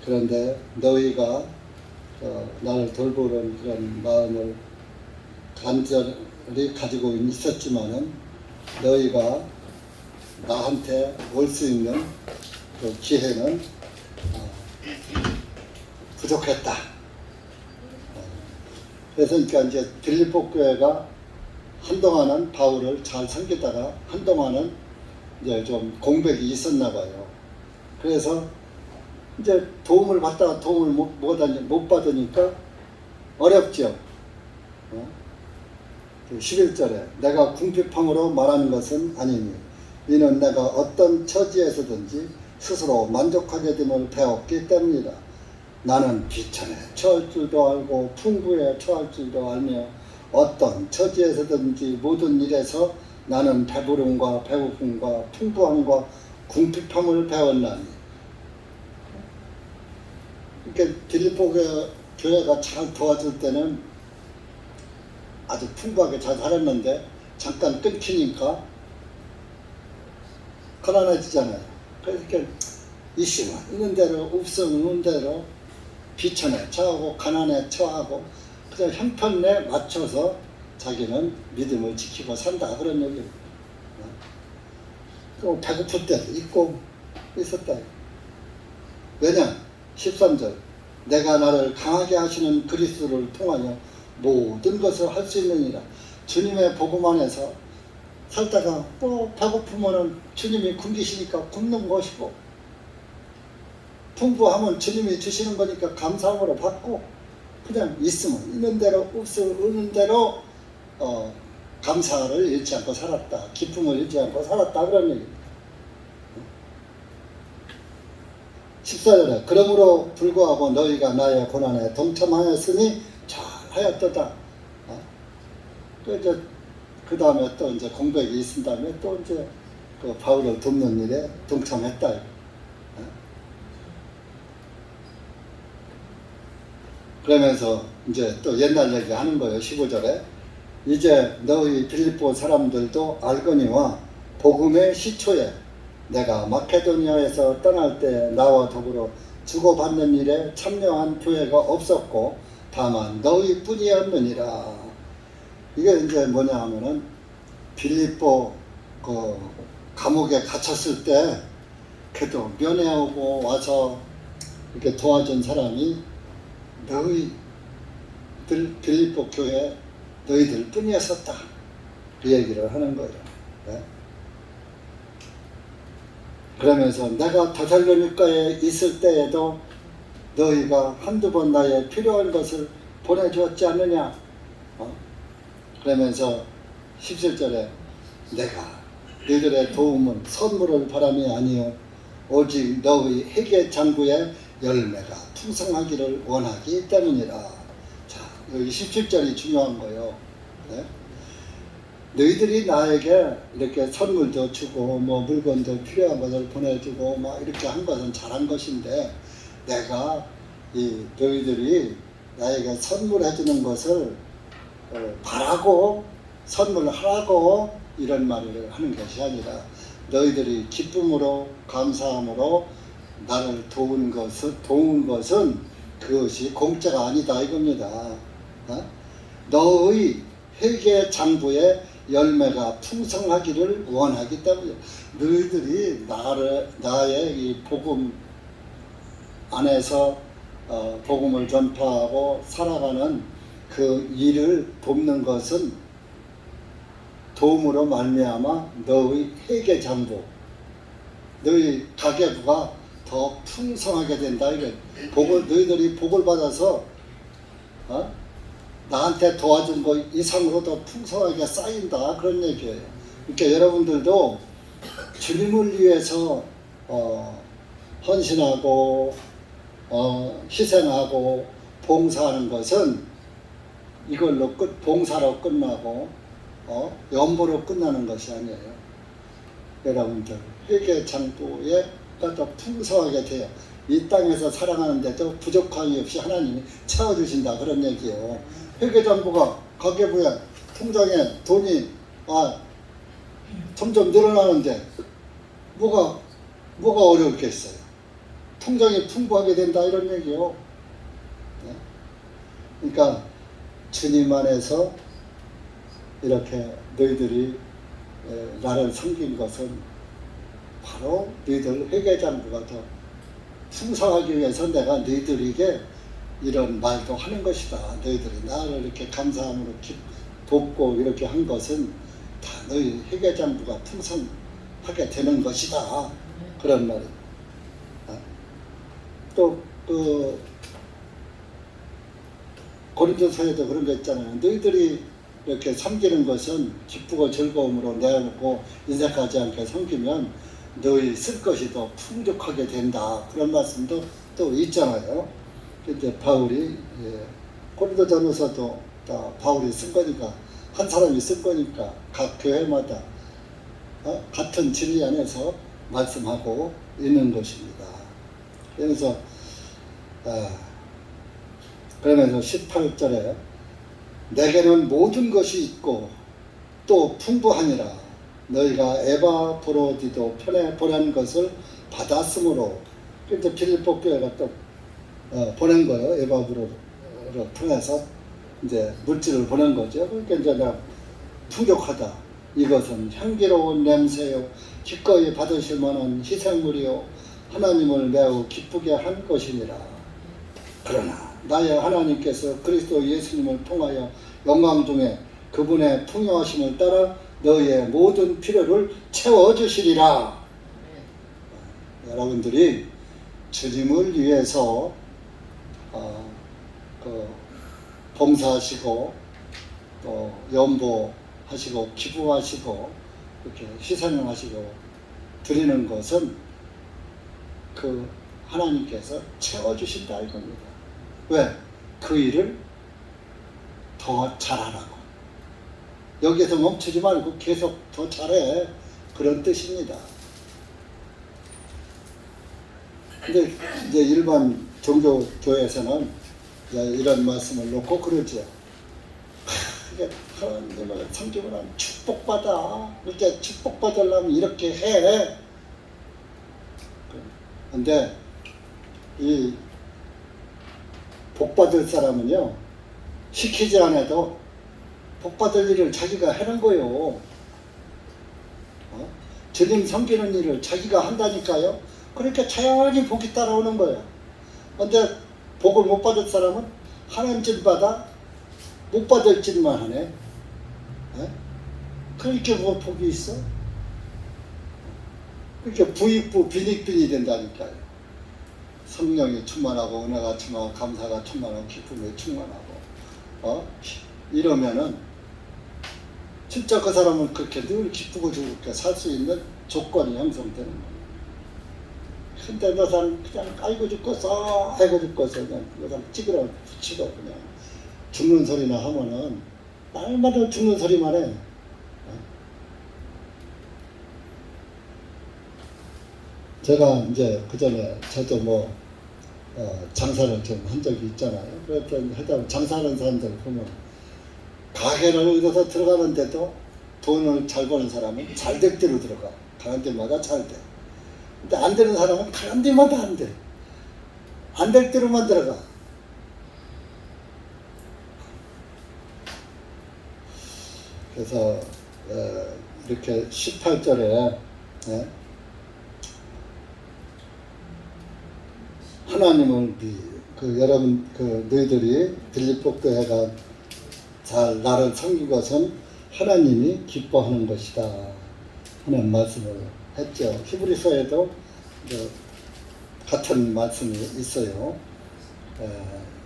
그런데 너희가 나를 돌보는 그런 마음을 간절히 가지고 있었지만은 너희가 나한테 올 수 있는 그 기회는 부족했다. 그래서 그러니까 이제 빌립보 교회가 한동안은 바울을 잘 섬기다가 한동안은 이제 좀 공백이 있었나 봐요. 그래서 이제 도움을 받다가 도움을 못 받으니까 어렵죠. 11절에 내가 궁핍함으로 말하는 것은 아니니 이는 내가 어떤 처지에서든지 스스로 만족하게 됨을 배웠기 때문이다. 나는 비천에 처할 줄도 알고 풍부에 처할 줄도 알며 어떤 처지에서든지 모든 일에서 나는 배부름과 배고픔과 풍부함과 궁핍함을 배웠나니. 그러니까 빌립보 교회가 잘 도와줄 때는 아주 풍부하게 잘 살았는데 잠깐 끊기니까 가난해지잖아요. 그래서 이렇게 있으면 있는 대로 없으면 없는 대로 비천에 처하고 가난에 처하고 그냥 형편에 맞춰서 자기는 믿음을 지키고 산다 그런 얘기입니다. 또 배고플 때도 있고 있었다. 왜냐? 13절 내가 나를 강하게 하시는 그리스도를 통하여 모든 것을 할 수 있느니라. 주님의 복음 안에서 살다가 또 배고프면은 주님이 굶기시니까 굶는 것이고 풍부하면 주님이 주시는 거니까 감사함으로 받고 그냥 있으면 있는 대로 없으면 없는 대로 감사를 잃지 않고 살았다. 기쁨을 잃지 않고 살았다 그런 얘기입니다. 14절에 그러므로 불구하고 너희가 나의 고난에 동참하였으니 잘하였도다. 그 다음에 또 이제 공백이 있은 다음에 또 이제 그 바울을 돕는 일에 동참했다. 그러면서 이제 또 옛날 얘기 하는 거예요. 15절에 이제 너희 빌립보 사람들도 알거니와 복음의 시초에 내가 마케도니아에서 떠날 때 나와 더불어 주고받는 일에 참여한 교회가 없었고 다만 너희뿐이었느니라. 이게 이제 뭐냐 하면은 빌립보 그 감옥에 gat혔을 때 그래도 면회하고 와서 이렇게 도와준 사람이 너희들 빌립보 교회 너희들 뿐이었었다. 그 얘기를 하는 거예요. 네? 그러면서 내가 데살로니가에 있을 때에도 너희가 한두 번 나의 필요한 것을 보내주었지 않느냐. 그러면서 17절에 내가 너희들의 도움은 선물을 바람이 아니요 오직 너희 회개 장부의 열매가 풍성하기를 원하기 때문이라. 자, 여기 17절이 중요한 거예요. 네? 너희들이 나에게 이렇게 선물도 주고 뭐 물건도 필요한 것을 보내주고 막 이렇게 한 것은 잘한 것인데 내가 이 너희들이 나에게 선물해 주는 것을 바라고 선물하라고 이런 말을 하는 것이 아니라 너희들이 기쁨으로 감사함으로 나를 도운 것은 그것이 공짜가 아니다 이겁니다. 너의 회개 장부에 열매가 풍성하기를 원하기 때문에 너희들이 나의 이 복음 안에서 복음을 전파하고 살아가는 그 일을 돕는 것은 도움으로 말미암아 너의 회개 장부, 너희 가계부가 더 풍성하게 된다. 이게 너희들이 복을 받아서 나한테 도와준 거 이상으로 더 풍성하게 쌓인다 그런 얘기예요. 그러니까 여러분들도 주님을 위해서 헌신하고 희생하고 봉사하는 것은 이걸로 봉사로 끝나고 연보로 끝나는 것이 아니에요. 여러분들 회개 장부에 더 풍성하게 돼요. 이 땅에서 살아가는데도 부족함이 없이 하나님이 채워주신다 그런 얘기예요. 회계장부가 가계부에 통장에 돈이 점점 늘어나는데 뭐가 어려울겠어요. 통장이 풍부하게 된다 이런 얘기요. 네? 그러니까 주님 안에서 이렇게 너희들이 나를 섬긴 것은 바로 너희들 회개장부가 더 풍성하기 위해서 내가 너희들에게 이런 말도 하는 것이다. 너희들이 나를 이렇게 감사함으로 돕고 이렇게 한 것은 다 너희 회개장부가 풍성하게 되는 것이다. 그런 말입니다. 또 고린도서에도 그런 거 있잖아요. 너희들이 이렇게 섬기는 것은 기쁘고 즐거움으로 내놓고 인색하지 않게 섬기면 너희 쓸 것이 더 풍족하게 된다. 그런 말씀도 또 있잖아요. 근데 바울이 고린도전서도 다 바울이 쓴 거니까, 한 사람이 쓴 거니까 각 교회마다 같은 진리 안에서 말씀하고 있는 것입니다. 그래서 그러면서 18절에 내게는 모든 것이 있고 또 풍부하니라. 너희가 에바브로디도 편에 보낸 것을 받았으므로. 그래서 빌립보 교회가 또 보낸 거예요. 에바브로로 통해서 이제 물질을 보낸 거죠. 그러니까 이제 내가 풍족하다. 이것은 향기로운 냄새요, 기꺼이 받으실 만한 희생물이요, 하나님을 매우 기쁘게 한 것이니라. 그러나 나의 하나님께서 그리스도 예수님을 통하여 영광 중에 그분의 풍요하심을 따라 너희의 모든 필요를 채워주시리라. 여러분들이 주님을 위해서 봉사하시고 또 연보하시고 기부하시고 이렇게 희생하시고 드리는 것은 그 하나님께서 채워주신다 이겁니다. 왜? 그 일을 더 잘하라고. 여기에서 멈추지 말고 계속 더 잘해. 그런 뜻입니다. 근데 이제 일반 종교교회에서는 이런 말씀을 놓고 그러죠. 하나님을 섬기면 하면 축복받아. 이렇게 축복받으려면 이렇게 해. 근데 이 복받을 사람은요, 시키지 않아도 복받을 일을 자기가 하는 거예요. 주님 섬기는 일을 자기가 한다니까요. 그렇게 자연히 복이 따라오는 거예요. 근데 복을 못 받을 사람은 하는 짓 받아 못 받을 짓만 하네. 그렇게 뭐 복이 있어? 그렇게 부익부 빈익빈이 된다니까요. 성령이 충만하고 은혜가 충만하고 감사가 충만하고 기쁨이 충만하고 이러면은 진짜 그 사람은 그렇게 늘 기쁘고 즐겁게 살 수 있는 조건이 형성되는 거예요. 근데 너 사람 그냥 깔고 죽겠어 해고 죽겠어 그냥 그냥 찌그러 붙이고 그냥 죽는 소리나 하면은 날마다 죽는 소리만 해. 제가 이제 그 전에 저도 뭐 장사를 좀 한 적이 있잖아요. 그랬더니 하다 장사하는 사람들 보면 가게를 얻어서 들어가는데도 돈을 잘 버는 사람은 잘 될 대로 들어가. 가는 데마다 잘 돼. 근데 안 되는 사람은 가는 데마다 안 돼. 안 될 대로만 들어가. 그래서 이렇게 18절에 하나님을 여러분 너희들이 빌립보 교회가 잘 나를 섬긴 것은 하나님이 기뻐하는 것이다 하는 말씀을 했죠. 히브리서에도 같은 말씀이 있어요.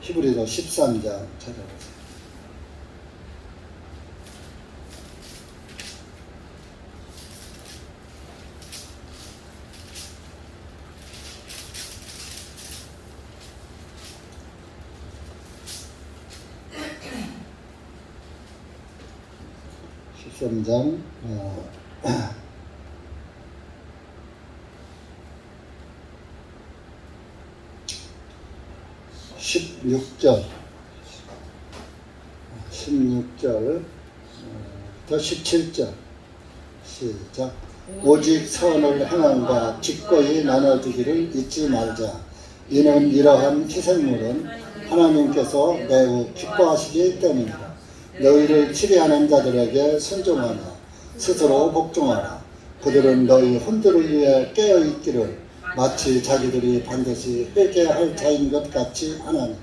히브리서 13장 찾아보세요. 장 16절 더 17절 시작. 오직 선을 행함과 기꺼이 나눠주기를 잊지 말자. 이는 이러한 희생물은 하나님께서 매우 기뻐하시기 때문이다. 너희를 치리하는 자들에게 순종하며 스스로 복종하라. 그들은 너희 혼들을 위해 깨어있기를 마치 자기들이 반드시 회개할 자인 것 같이 하나니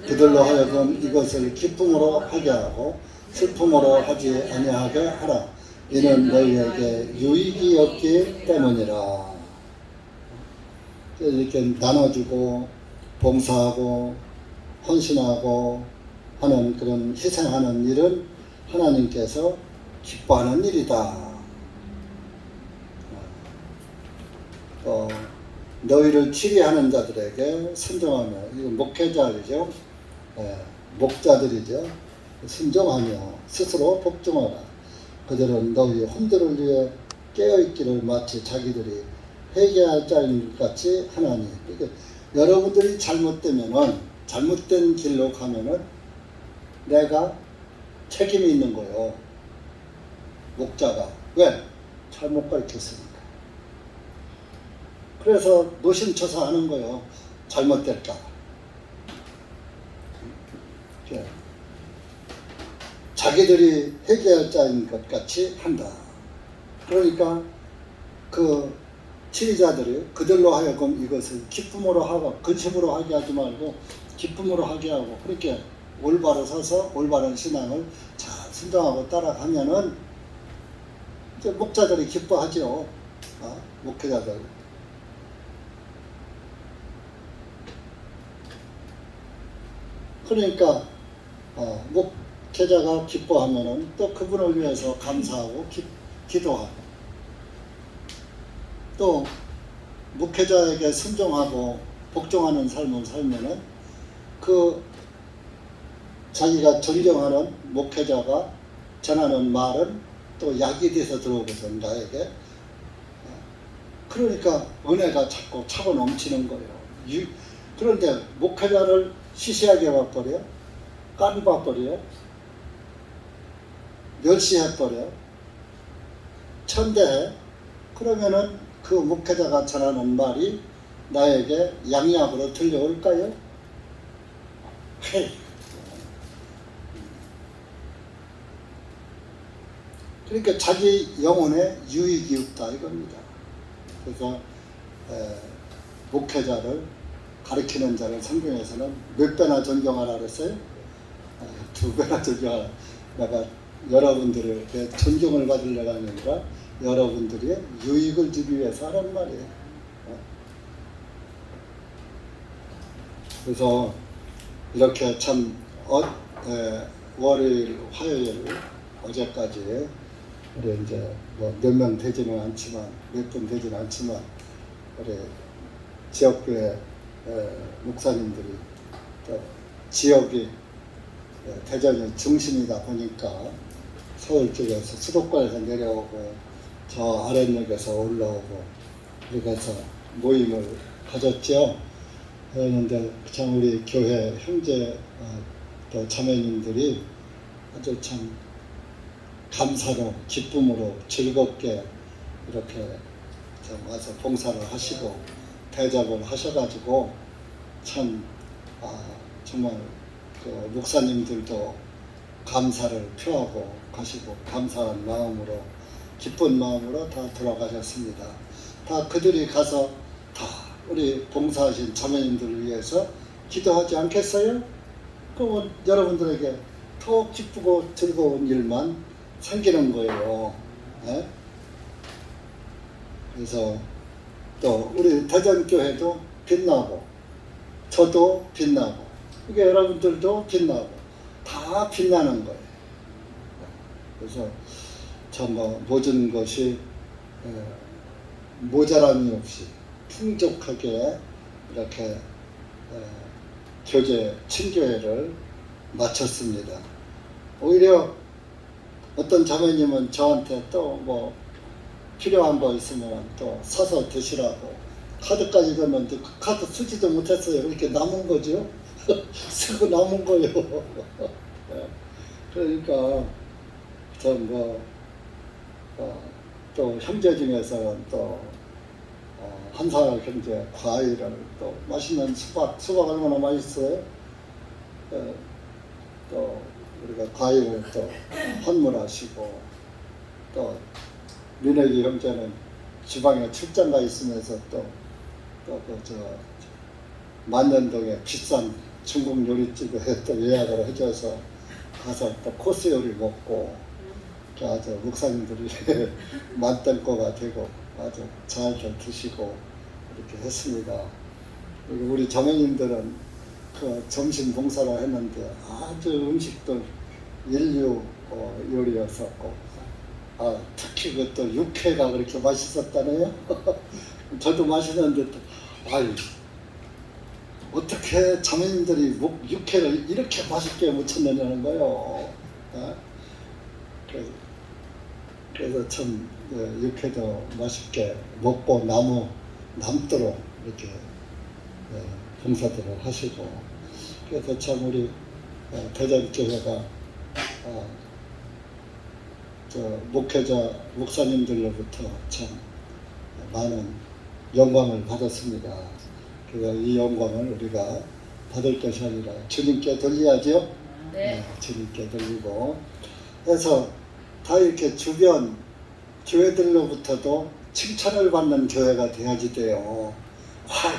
그들로 하여금 이것을 기쁨으로 하게 하고 슬픔으로 하지 아니하게 하라. 이는 너희에게 유익이 없기 때문이라. 이렇게 나눠주고 봉사하고 헌신하고 하는 그런 희생하는 일은 하나님께서 기뻐하는 일이다. 너희를 치리하는 자들에게 순종하며, 이거 목회자이죠. 목자들이죠. 순종하며 스스로 복종하라. 그들은 너희 혼들을 위해 깨어있기를 마치 자기들이 회개할 자인 것 같이 하나니. 그러니까 여러분들이 잘못된 길로 가면은 내가 책임이 있는 거예요. 목자가. 왜? 잘못 가르쳤으니까. 그래서 노심초사하는 거예요. 잘못될까. 자기들이 회개할 자인 것 같이 한다. 그러니까 그 치리자들이 그들로 하여금 이것을 기쁨으로 하고 근심으로 하게 하지 말고 기쁨으로 하게 하고 그렇게 올바로 서서 올바른 신앙을 잘 순종하고 따라가면은 이제 목자들이 기뻐하죠. 목회자들. 그러니까 목회자가 기뻐하면은 또 그분을 위해서 감사하고 기도하고 또 목회자에게 순종하고 복종하는 삶을 살면은 그 자기가 존경하는 목회자가 전하는 말은 또 약이 돼서 들어오고서 나에게 그러니까 은혜가 자꾸 차고 넘치는 거예요. 그런데 목회자를 시시하게 봐버려, 깐봐버려, 멸시해버려, 천대해. 그러면은 그 목회자가 전하는 말이 나에게 양약으로 들려올까요? 그러니까 자기 영혼에 유익이 없다 이겁니다. 그래서 목회자를 가르치는 자를 성경에서는 몇 배나 존경하라 그랬어요? 2배나 존경하라. 내가 여러분들을 존경을 받으려고 하는 게 아니라 여러분들이 유익을 주기 위해서 하는 말이에요. 그래서 이렇게 참 월요일, 화요일 어제까지 우리 이제 뭐 몇 명 되지는 않지만 몇 분 되지는 않지만 우리 지역교회 목사님들이 또 지역이 대전이 중심이다 보니까 서울 쪽에서 수도권에서 내려오고 저 아랫역에서 올라오고 이렇게 해서 모임을 가졌죠. 그런데 참 우리 교회 형제 또 자매님들이 아주 참 감사로 기쁨으로 즐겁게 이렇게 와서 봉사를 하시고 대접을 하셔가지고 참 정말 그 목사님들도 감사를 표하고 가시고 감사한 마음으로 기쁜 마음으로 다 돌아가셨습니다. 다 그들이 가서 다 우리 봉사하신 자매님들을 위해서 기도하지 않겠어요? 그러면 여러분들에게 더 기쁘고 즐거운 일만 생기는 거예요. 네? 그래서 또 우리 대전교회도 빛나고 저도 빛나고 이게 여러분들도 빛나고 다 빛나는 거예요. 그래서 참 모든 것이 모자람이 없이 풍족하게 이렇게 교제 친교회를 마쳤습니다. 오히려 어떤 자매님은 저한테 또 뭐 필요한 거 있으면 또 사서 드시라고 카드까지 줬는데 그 카드 쓰지도 못했어요. 이렇게 남은 거죠. 쓰고 남은 거예요. 그러니까 전 또 형제 중에서는 또 한살 형제 과일을 또 맛있는 수박 얼마나 맛있어요. 또 우리가 과일을 또 헌물하시고, 또 민혁이 형제는 지방에 출장 가 있으면서 또그저 만년동에 비싼 중국 요리집에 또 예약을 해줘서 가서 또 코스 요리 먹고, 아주 목사님들이 만땅꼬가 되고 아주 잘들 드시고 이렇게 했습니다. 그리고 우리 자매님들은 그 점심 봉사를 했는데 아주 음식도 인류 요리였었고, 특히 그 또 육회가 그렇게 맛있었다네요. 저도 맛있는데 또, 아유, 어떻게 자매님들이 육회를 이렇게 맛있게 무쳤느냐는 거예요. 그래서 참 육회도 맛있게 먹고 남도록 이렇게 봉사들을 하시고, 그래서 참 우리 대전교회가 목사님들로부터 참 많은 영광을 받았습니다. 그래서 이 영광을 우리가 받을 것이 아니라 주님께 돌려야죠. 네. 주님께 돌리고, 그래서 다 이렇게 주변 교회들로부터도 칭찬을 받는 교회가 돼야지 돼요.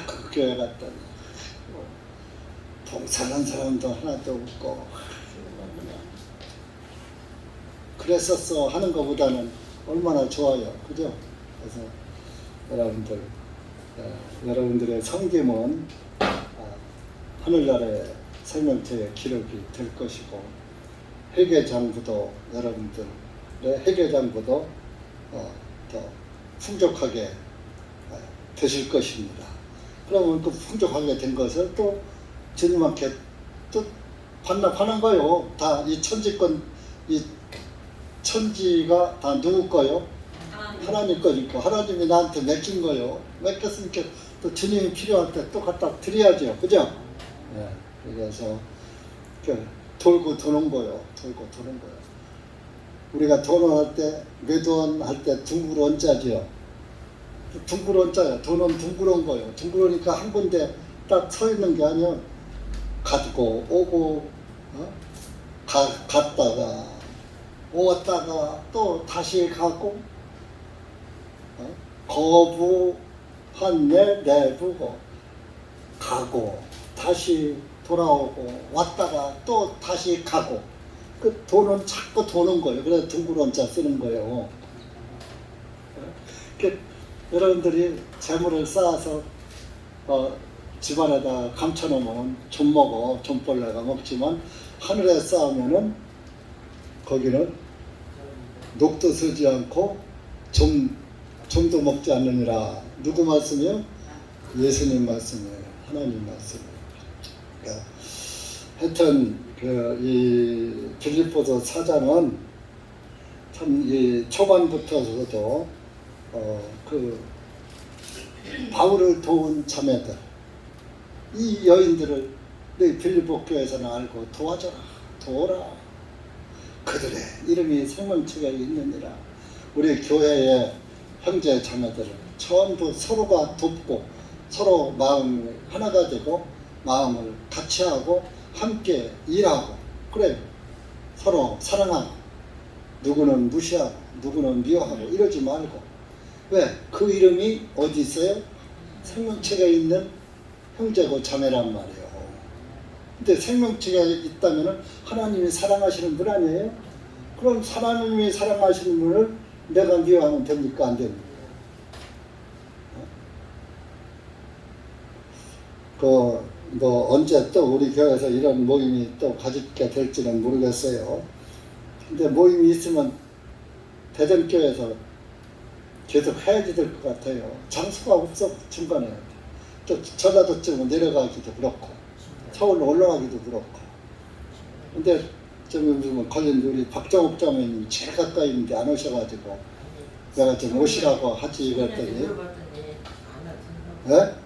그 교회 갔더니 봉사하는 사람도 하나도 없고 그랬었어 하는 것보다는 얼마나 좋아요, 그죠? 그래서 여러분들의 섬김은 하늘나라의 생명체의 기록이 될 것이고, 회계장부도 여러분들의 회계장부도 더 풍족하게 되실 것입니다. 그러면 그 풍족하게 된 것을 또 주님한테 또 반납하는 거요. 다 이 천지권, 이 천지가 다 누구 거요? 하나님 거니까 하나님이 나한테 맡긴 거요. 맡겼으니까 또 주님이 필요할 때 또 갖다 드려야죠, 그죠? 네. 그래서 돌고 도는 거요. 돌고 도는 거요. 우리가 돈을 할 때, 매돈 할 때 둥그런 자지요. 둥그런 자요. 돈은 둥그런 거요. 둥그러니까 한 군데 딱 서 있는 게 아니요. 가지고 오고, 갔다가, 오었다가 또 다시 가고, 거부한내 내부고, 가고, 다시 돌아오고, 왔다가 또 다시 가고, 그 돈은 자꾸 도는 거예요. 그래서 둥그런 자 쓰는 거예요. 여러분들이 재물을 쌓아서 집안에다 감춰놓으면 좀 먹어, 좀벌레가 먹지만 하늘에 쌓으면은 거기는 녹도 쓰지 않고 좀도 먹지 않느니라. 누구 말씀이요? 예수님 말씀이에요. 하나님 말씀이에요. 그러니까 하여튼 이 빌립보서 4장은 참 이 초반부터도 바울을 도운 자매들, 이 여인들을 너희 빌립보 교회에서는 알고 도와줘라, 도와라. 그들의 이름이 생명책에 있느니라. 우리 교회의 형제 자매들을 전부 서로가 돕고 서로 마음이 하나가 되고 마음을 같이 하고 함께 일하고, 그래 서로 사랑하고, 누구는 무시하고 누구는 미워하고 이러지 말고. 왜? 그 이름이 어디 있어요? 생명체가 있는 형제고 자매란 말이에요. 근데 생명체가 있다면 하나님이 사랑하시는 분 아니에요? 그럼 하나님이 사랑하시는 분을 내가 미워하면 됩니까? 안 됩니까? 언제 또 우리 교회에서 이런 모임이 또 가지게 될지는 모르겠어요. 근데 모임이 있으면 대전교회에서 계속 해야지 될 것 같아요. 장소가 없어, 중간에. 또 전라도쯤은 내려가기도 그렇고, 서울로 올라가기도 그렇고. 근데 좀 요즘은 걸린 우리 박정욱 장모님이 제일 가까이 있는데 안 오셔가지고 내가 좀 오시라고 하지 그랬더니. 예?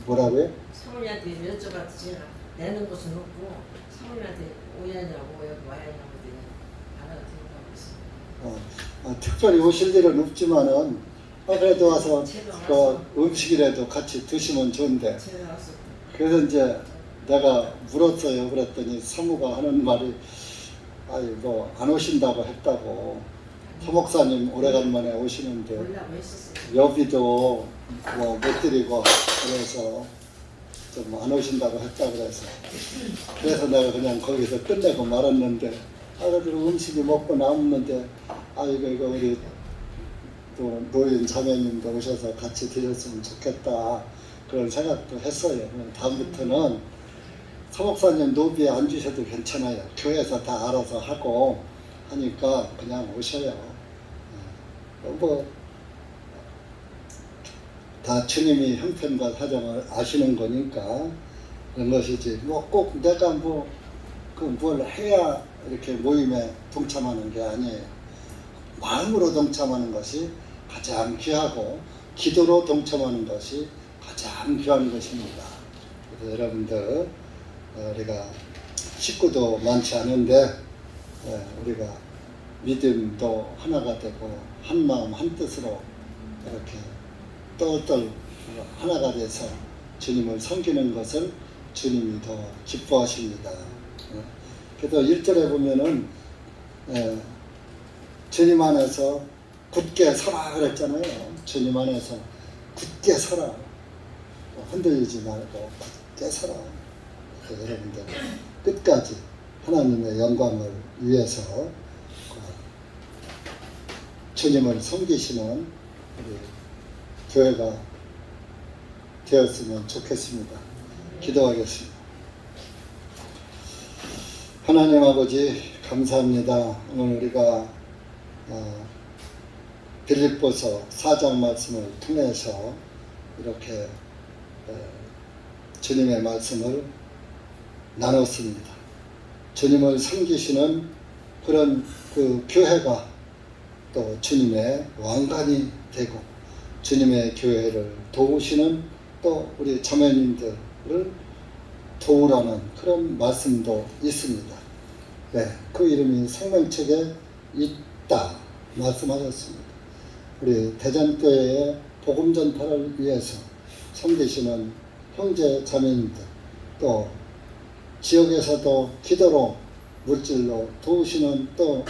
뭐라고요? 사모님한테 여쭤봤지. 제가 내는 곳은 없고 사모님한테 오야냐고 여기 와야냐고 안 하고 있습니다. 특별히 오실 일은 없지만은 그래도 와서 그 음식이라도 같이 드시면 좋은데. 그래서 이제 내가 물었어요. 그랬더니 사무가 하는 말이 아이 뭐 안 오신다고 했다고. 사목사님 오래간만에 오시는데 몰라고 했었어요. 여비도 뭐 못 드리고 그래서 좀 안 오신다고 했다 그래서 내가 그냥 거기서 끝내고 말았는데 아가들 음식이 먹고 남았는데 이거 우리 또 노인 자매님도 오셔서 같이 드셨으면 좋겠다 그런 생각도 했어요. 다음부터는 사목사님 노비에 앉으셔도 괜찮아요. 교회에서 다 알아서 하고 하니까 그냥 오셔요. 뭐 다 주님이 형편과 사정을 아시는 거니까 그런 것이지 뭐 꼭 내가 뭐 그 뭘 해야 이렇게 모임에 동참하는 게 아니에요. 마음으로 동참하는 것이 가장 귀하고 기도로 동참하는 것이 가장 귀한 것입니다. 그래서 여러분들 우리가 식구도 많지 않은데 우리가 믿음도 하나가 되고 한 마음 한 뜻으로 이렇게 똘똘 하나가 돼서 주님을 섬기는 것을 주님이 더 기뻐하십니다. 그래서 1절에 보면은 주님 안에서 굳게 서라 그랬잖아요. 주님 안에서 굳게 서라. 흔들리지 말고 굳게 서라. 그래서 여러분들 끝까지 하나님의 영광을 위해서 주님을 섬기시는 우리 교회가 되었으면 좋겠습니다. 기도하겠습니다. 하나님 아버지 감사합니다. 오늘 우리가 빌립보서 4장 말씀을 통해서 이렇게 주님의 말씀을 나눴습니다. 주님을 섬기시는 그런 그 교회가 또 주님의 왕관이 되고 주님의 교회를 도우시는 또 우리 자매님들을 도우라는 그런 말씀도 있습니다. 그 이름이 생명책에 있다 말씀하셨습니다. 우리 대전교회의 복음 전파를 위해서 섬기시는 형제 자매님들 또 지역에서도 기도로 물질로 도우시는 또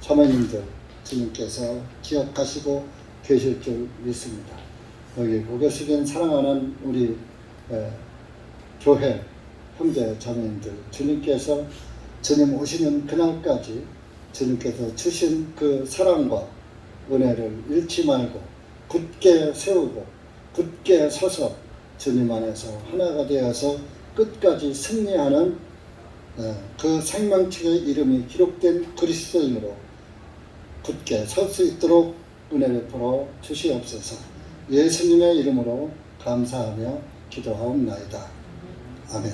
자매님들 주님께서 기억하시고 계실 줄 믿습니다. 여기 고개 숙인 사랑하는 우리 교회 형제 자매님들 주님께서 주님 오시는 그날까지 주님께서 주신 그 사랑과 은혜를 잃지 말고 굳게 세우고 굳게 서서 주님 안에서 하나가 되어서 끝까지 승리하는 그 생명책의 이름이 기록된 그리스도인으로 굳게 설 수 있도록 은혜 베풀어 주시옵소서. 예수님의 이름으로 감사하며 기도하옵나이다. 아멘.